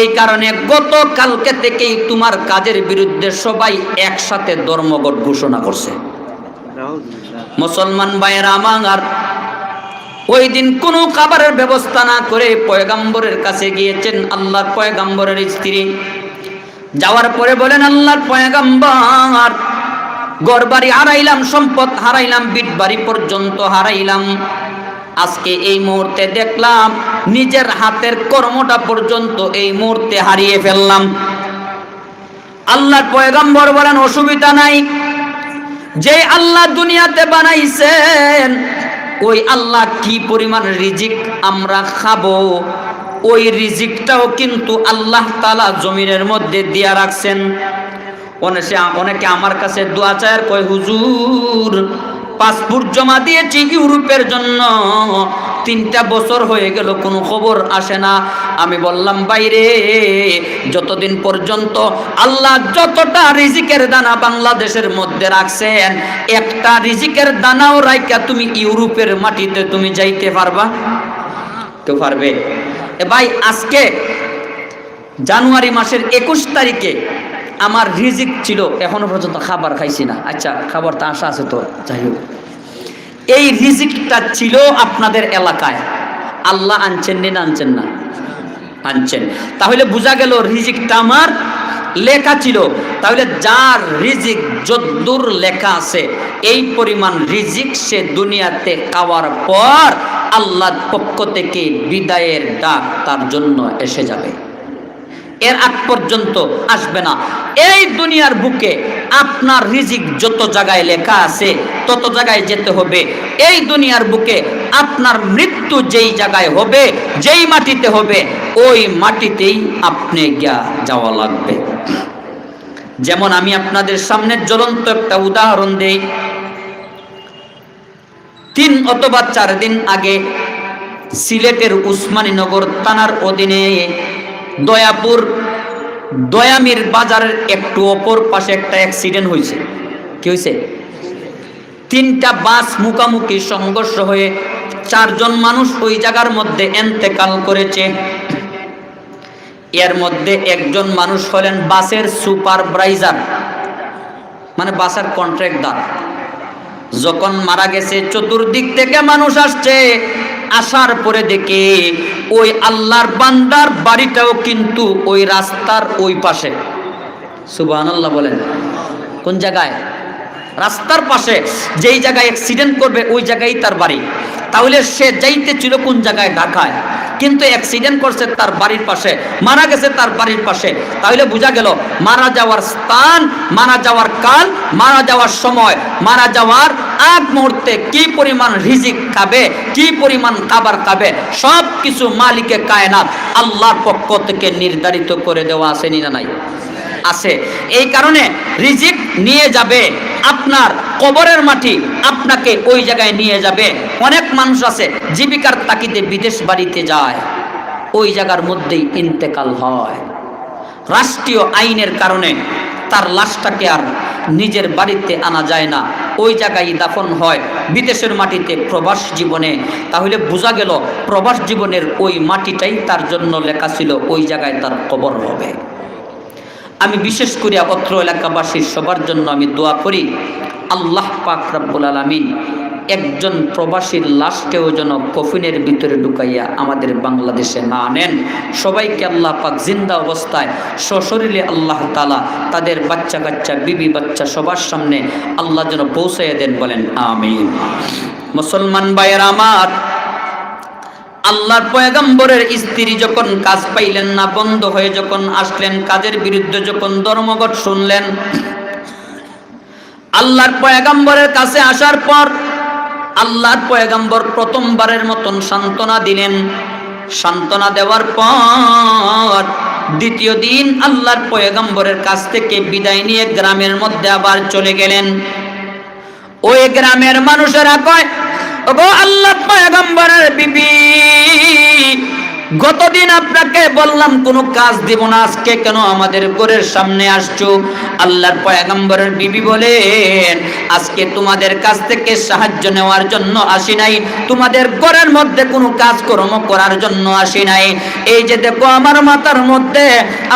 Speaker 1: এই কারণে গতকালকে থেকেই তোমার কাজের বিরুদ্ধে সবাই একসাথে ধর্মঘট ঘোষণা করছে। মুসলমান ভাইয়েরা আমার, ওই দিন কোনো খাবারের ব্যবস্থা না করে পয়গম্বরের কাছে গিয়েছেন আল্লাহর পয়গম্বরের স্ত্রী। যাওয়ার পরে বলেন, আল্লাহর পয়গম্বর, ঘরবাড়ি হারাইলাম, সম্পদ হারাইলাম, বিট বাড়ি পর্যন্ত হারাইলাম, আজকে এই মুহূর্তে দেখলাম নিজের হাতের কর্মটা পর্যন্ত এই মুহূর্তে হারিয়ে ফেললাম। আল্লাহর পয়গম্বর বলেন, অসুবিধা নাই, যে আল্লাহ দুনিয়াতে বানাইছেন ওই আল্লাহ কি পরিমাণ রিজিক আমরা খাবো, ওই রিজিকটাও কিন্তু আল্লাহ তাআলা জমিনের মধ্যে দিয়া রাখছেন। অনেকে আমার কাছে দোয়া চায়, কয় হুজুর পাসপোর্ট জমা দিয়েছি ইউরোপের জন্য, 3টা বছর হয়ে গেল কোনো খবর আসে না। আমি বললাম, বাইরে যতদিন পর্যন্ত আল্লাহ যতটা রিজিকের দানা বাংলাদেশের মধ্যে রাখছেন, একটা রিজিকের দানাও রাইকা তুমি ইউরোপের মাটিতে তুমি যাইতে পারবা? কেউ পারবে? ভাই, আজকে জানুয়ারি মাসের 21 তারিখে আমার রিজিক ছিল, এখনো পর্যন্ত খাবার খাইছি না। আচ্ছা, খাবারটা আশা আছে তো, যাই হোক, এই রিজিকটা ছিল আপনাদের এলাকায়, আল্লাহ আনছেন না আনছেন না? আনছেন। তাহলে বোঝা গেল রিজিকটা আমার লেখা ছিল। তাহলে যার রিজিক যদ্দূর লেখা আছে, এই পরিমাণ রিজিক সে দুনিয়াতে খাওয়ার পর আল্লাহর পক্ষ থেকে বিদায়ের ডাক তার জন্য এসে যাবে, এর আগ পর্যন্ত আসবে না। এই দুনিয়ার বুকে আপনার রিজিক যত জায়গায় লেখা আছে তত জায়গায় যেতে হবে। এই দুনিয়ার বুকে আপনার মৃত্যু যেই জায়গায় হবে, যেই মাটিতে হবে, ওই মাটিতেই আপনি যাওয়া লাগবে। যেমন আমি আপনাদের সামনে জ্বলন্ত একটা উদাহরণ দেই। 3 অথবা 4 দিন আগে সিলেটের উসমানীনগর থানার অধীনে দয়াপুর দয়ামির বাজারের একটু অপর পাশে একটা অ্যাক্সিডেন্ট হয়েছে। কি হয়েছে? 3টা বাস মুখোমুখি সংঘর্ষ হয়ে 4 জন মানুষ ওই জায়গার মধ্যে ইন্তেকাল করেছে। এর মধ্যে একজন মানুষ হলেন বাসের সুপারভাইজার, মানে বাসের কন্ট্রাক্টর। যখন মারা গেছে, চতুর্দিক থেকে মানুষ আসছে, আসার পরে দেখে ওই আল্লাহর বান্দার বাড়িটাও কিন্তু ওই রাস্তার ওই পাশে। সুবহানাল্লাহ বলেন। কোন জায়গায়? রাস্তার পাশে। যেই জায়গায় অ্যাক্সিডেন্ট করবে ওই জায়গায় তার বাড়ি। তাহলে সে যাইতে ছিল কোন জায়গায়? ঢাকায়, কিন্তু অ্যাক্সিডেন্ট করছে তার বাড়ির পাশে, মারা গেছে তার বাড়ির পাশে। তাহলে বোঝা গেল মারা যাওয়ার স্থান, মারা যাওয়ার কাল, মারা যাওয়ার সময়, মারা যাওয়ার আগ মুহূর্তে কি পরিমাণ রিজিক খাবে, কি পরিমাণ খাবার খাবে, সব কিছু মালিকে কায়নাত আল্লাহর পক্ষ থেকে নির্ধারিত করে দেওয়া আছে না নাই? আছে। এই কারণে রিজিক নিয়ে যাবে আপনার কবরের মাটি, আপনাকে ওই জায়গায় নিয়ে যাবে। অনেক মানুষ আছে জীবিকার তাগিদে বিদেশ বাড়িতে যায়, ওই জায়গার মধ্যেই ইন্তেকাল হয়। রাষ্ট্রীয় আইনের কারণে তার লাশটাকে আর নিজের বাড়িতে আনা যায় না, ওই জায়গায় দাফন হয় বিদেশের মাটিতে প্রবাস জীবনে। তাহলে বোঝা গেল প্রবাস জীবনের ওই মাটিটাই তার জন্য লেখা ছিল ওই জায়গায় তার কবর হবে। আমি বিশেষ করে অত্র এলাকাবাসীর সবার জন্য আমি দোয়া করি, আল্লাহ পাক রব্বুল আলামিন একজন প্রবাসীর লাশকেও যেন কফিনের ভিতরে ঢুকাইয়া আমাদের বাংলাদেশে না আনেন। সবাইকে আল্লাহ পাক জিন্দা অবস্থায় সশরীরে আল্লাহ তাআলা তাদের বাচ্চা কাচ্চা, বিবি বাচ্চা সবার সামনে আল্লাহ যেন পৌঁছাইয়া দেন, বলেন আমিন। মুসলমান ভাইয়েরা আমার, আল্লাহর পয়গম্বরের স্ত্রী যখন কাজ পাইলেন না, বন্ধ হয়ে যখন আসলেন, কাজের বিরুদ্ধে যখন ধর্মঘট শুনলেন, আল্লাহর পয়গম্বরের কাছে আসার পর আল্লাহর পয়গম্বর প্রথমবারের মতন সান্ত্বনা দিলেন। সান্ত্বনা দেওয়ার পর দ্বিতীয় দিন আল্লাহর পয়গম্বরের কাছ থেকে বিদায় নিয়ে গ্রামের মধ্যে আবার চলে গেলেন। ওই গ্রামের মানুষেরা কয়, ওগো আল্লাহ পয়গম্বরের বিবি, গতদিন আপনাকে বললাম কোনো কাজ দিব না, আজকে কেন আমাদের ঘরের সামনে আসছো? আল্লাহর পয়গম্বরের বিবি বলেন, আজকে তোমাদের কাছ থেকে সাহায্য নেওয়ার জন্য আসি নাই, তোমাদের ঘরের মধ্যে কোনো কাজকর্ম করার জন্য আসি নাই। এই যে দেখো আমার মাথার মধ্যে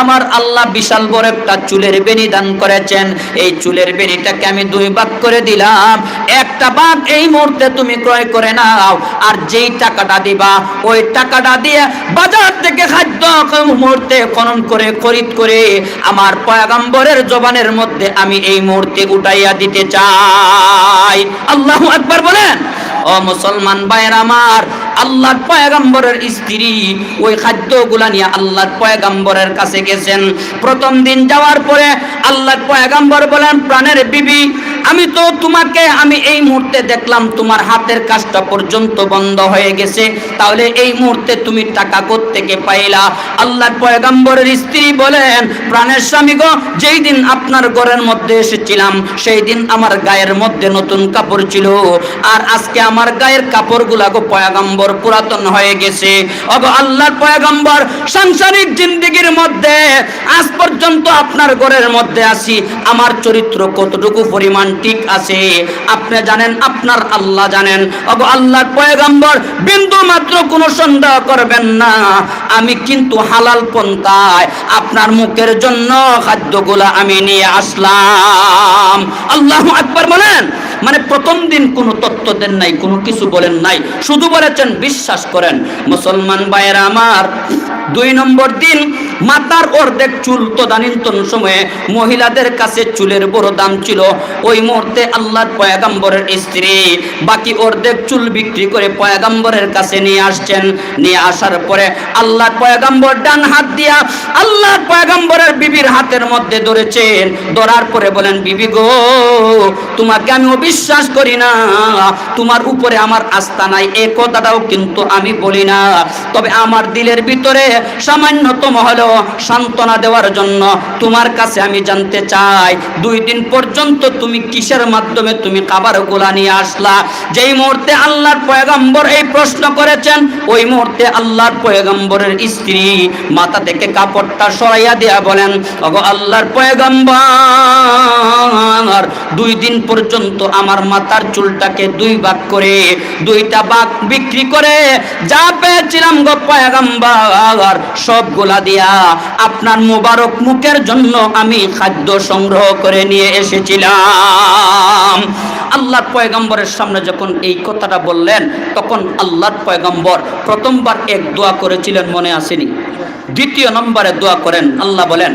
Speaker 1: আমার আল্লাহ বিশাল বড় একটা চুলের বেনি দান করেছেন, এই চুলের বেনিটাকে আমি দুই ভাগ করে দিলাম, একটা ভাগ এই মুহূর্তে তুমি ক্রয় করে নাও, আর যেই টাকাটা দিবা ওই টাকাটা দিয়ে বাজার থেকে খাদ্য মুহূর্তে খনন করে খরিদ করে আমার পয়গম্বরের জবানের মধ্যে আমি এই মুহূর্তে উঠাইয়া দিতে চাই। আল্লাহু আকবার বলেন। ও মুসলমান ভাইয়েরা আমার, আল্লাহর পয়গম্বরের স্ত্রী ওই খাদ্যগুলা নিয়ে আল্লাহর পয়গম্বরের কাছে গেছেন। প্রথম দিন যাওয়ার পরে আল্লাহর পয়গম্বর বলেন, প্রাণের বিবি, আমি তো তোমাকে আমি এই মুহূর্তে দেখলাম তোমার হাতের কাজটা পর্যন্ত বন্ধ হয়ে গেছে, তাহলে এই মুহূর্তে তুমি টাকা কোত্থেকে পাইলা? আল্লাহর পয়গম্বরের স্ত্রী বলেন, প্রাণের স্বামী গো, যেই দিন আপনার ঘরের মধ্যে এসেছিলাম সেই দিন আমার গায়ের মধ্যে নতুন কাপড় ছিল, আর আজকে আমার গায়ের কাপড়গুলা গো পয়গম্বর পুরাতন হয়ে গেছে। ওগো আল্লাহর পয়গম্বর, সাংসারিক জিন্দেগির মধ্যে আজ পর্যন্ত আপনার ঘরের মধ্যে আসি, আমার চরিত্র কতটুকু পরিমাণ ঠিক আছে আপনি জানেন, আপনার আল্লাহ জানেন। ওগো আল্লাহর পয়গম্বর, বিন্দু মাত্র কোনো সন্দেহ করবেন না, আমি কিন্তু হালাল পন্থায় আপনার মুখের জন্য খাদ্যগুলা আমি নিয়ে আসলাম। আল্লাহু আকবার বলেন। মানে প্রথম দিন কোনো তত্ত্ব দেন নাই, কোনো কিছু বলেন নাই, শুধু বলেছেন বিশ্বাস করেন। মুসলমান ভাইয়েরা আমার, 2 নম্বর দিন মাথার অর্ধেক চুল, তদানীন্তন সময়ে মহিলাদের কাছে চুলের বড় দাম ছিল। ওই মুহূর্তে আল্লাহর পয়গম্বরের স্ত্রী বাকি অর্ধেক চুল বিক্রি করে পয়গম্বরের কাছে নিয়ে আসছেন। নিয়ে আসার পরে আল্লাহর পয়গম্বর ডান হাত দিয়া আল্লাহর পয়গম্বরের বিবির হাতের মধ্যে ধরেছেন। ধরার পরে বলেন, বিবি গো, তোমাকে আমি অবিশ্বাস করি না, তোমার উপরে আমার আস্থা নাই, এই কথাটাও কিন্তু আমি বলি না, তবে আমার দিলের ভিতরে সামান্যতম হলেও সান্ত্বনা দেওয়ার জন্য তোমার কাছে আমি জানতে চাই, 2 দিন পর্যন্ত তুমি কিসের মাধ্যমে তুমি খাবারগুলা নিয়ে আসলা? যেই মুহূর্তে আল্লাহর পয়গম্বর এই প্রশ্ন করেছেন, ওই মুহূর্তে আল্লাহর পয়গম্বরের স্ত্রী মাথা থেকে কাপড়টা সরাইয়া দিয়া বলেন, ওগো আল্লাহর পয়গম্বর, 2 দিন পর্যন্ত আমার মাথার চুলটাকে 2 ভাগ করে 2টা ভাগ বিক্রি করে যা পেয়েছিলাম গো পয়গম্বর, সবগুলা দিয়া আপনার মুবারক মুখের জন্য আমি খাদ্য সংগ্রহ করে নিয়ে এসেছিলাম। আল্লাহর পয়গম্বরের সামনে যখন এই কথাটা বললেন, তখন আল্লাহর পয়গম্বর প্রথমবার এক দোয়া করেছিলেন, মনে আসেনি? দ্বিতীয় নম্বরে দোয়া করেন, আল্লাহ বলেন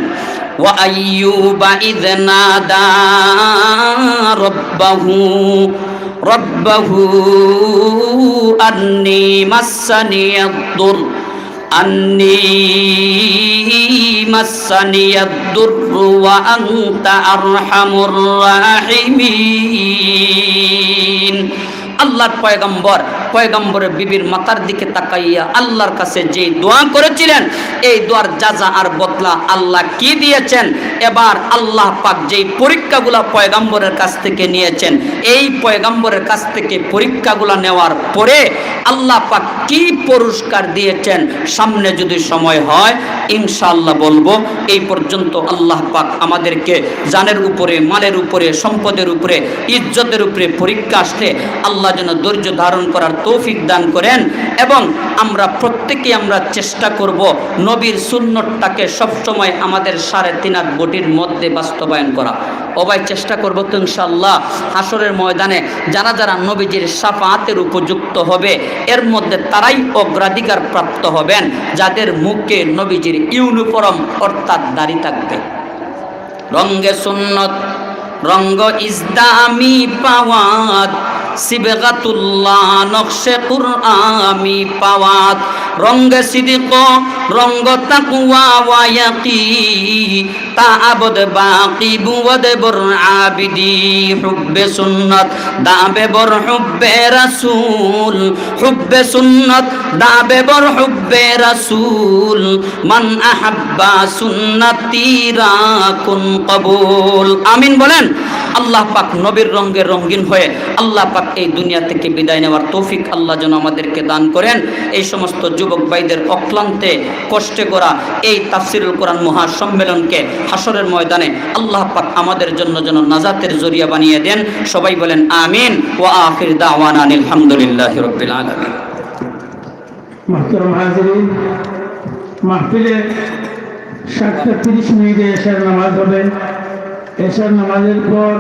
Speaker 1: ওয়া আইয়ুবা ইয নাদা রব্বাহু আন্নী মাসানিয়াদ-দুররু ওয়া আনতা আরহামুর রাহিমিন। আল্লাহর পয়গম্বরের বিবির মাথার দিকে তাকাইয়া আল্লাহর কাছে যে দোয়া করেছিলেন, এই দোয়ার যাজা আর বদলা আল্লাহ কি দিয়েছেন। এবার আল্লাহ পাক যেই পরীক্ষাগুলা পয়গম্বরের কাছ থেকে নিয়েছেন, এই পয়গম্বরের কাছ থেকে পরীক্ষাগুলা নেওয়ার পরে আল্লাহ পাক কি পুরস্কার দিয়েছেন, সামনে যদি সময় হয় ইনশাআল্লাহ বলবো। এই পর্যন্ত আল্লাহ পাক আমাদেরকে জানের উপরে, মালের উপরে, সম্পদের উপরে, ইজ্জতের উপরে পরীক্ষা আসলে আল্লাহ যেন ধৈর্য ধারণ করার তৌফিক দান করেন, এবং আমরা প্রত্যেকেই আমরা চেষ্টা করব নবীর সুন্নতটাকে সবসময় আমাদের 3.5 বডির মধ্যে বাস্তবায়ন করা। সবাই চেষ্টা করব তো ইনশাআল্লাহ। হাসরের ময়দানে যারা যারা নবীজির শাফাআতের উপযুক্ত হবে, এর মধ্যে তারাই অগ্রাধিকার প্রাপ্ত হবেন যাদের মুখে নবীজির ইউনিফর্ম অর্থাৎ দাড়ি থাকবে। রঙ্গে সুন্নত রঙ্গ ইসলামি পাওয়াত, সিবগাতুল্লাহ নকশে কুরআমি পাওয়াত, রঙ্গে সিদিক রঙ্গ তাকওয়া ওয়া ইয়াকিন, তাআবুদ বাকি বুওয়াদ বর আবিদি, হুব্বে সুন্নাত দাবে বর হুব্বে রাসূল, হুব্বে সুন্নাত দাবে বর হুব্বে রাসূল, মান আহাব্বা সুন্নতি রাকুন কবুল। আমিন বলেন। আল্লাহ পাক নবীর রঙে রঙিন হয়ে আল্লাহ পাক এই দুনিয়া থেকে বিদায় নেওয়ার তৌফিক আল্লাহ যেন আমাদেরকে দান করেন। এই সমস্ত যুবক ভাইদের অক্লান্তে কষ্টে করা এই তাফসিরুল কোরআন মহাসম্মেলনকে হাসরের ময়দানে আল্লাহ পাক আমাদের জন্য যেন নাজাতের জরিয়া বানিয়ে দেন। সবাই বলেন আমিন। ওয়া আখির দাওয়ানা আলহামদুলিল্লাহি রাব্বিল আলামিন।
Speaker 2: মুহতারাম হাজিরিন, মাহফিলে 7:30 মিনিটে এশার নামাজ হবে। এশার নামাজের পর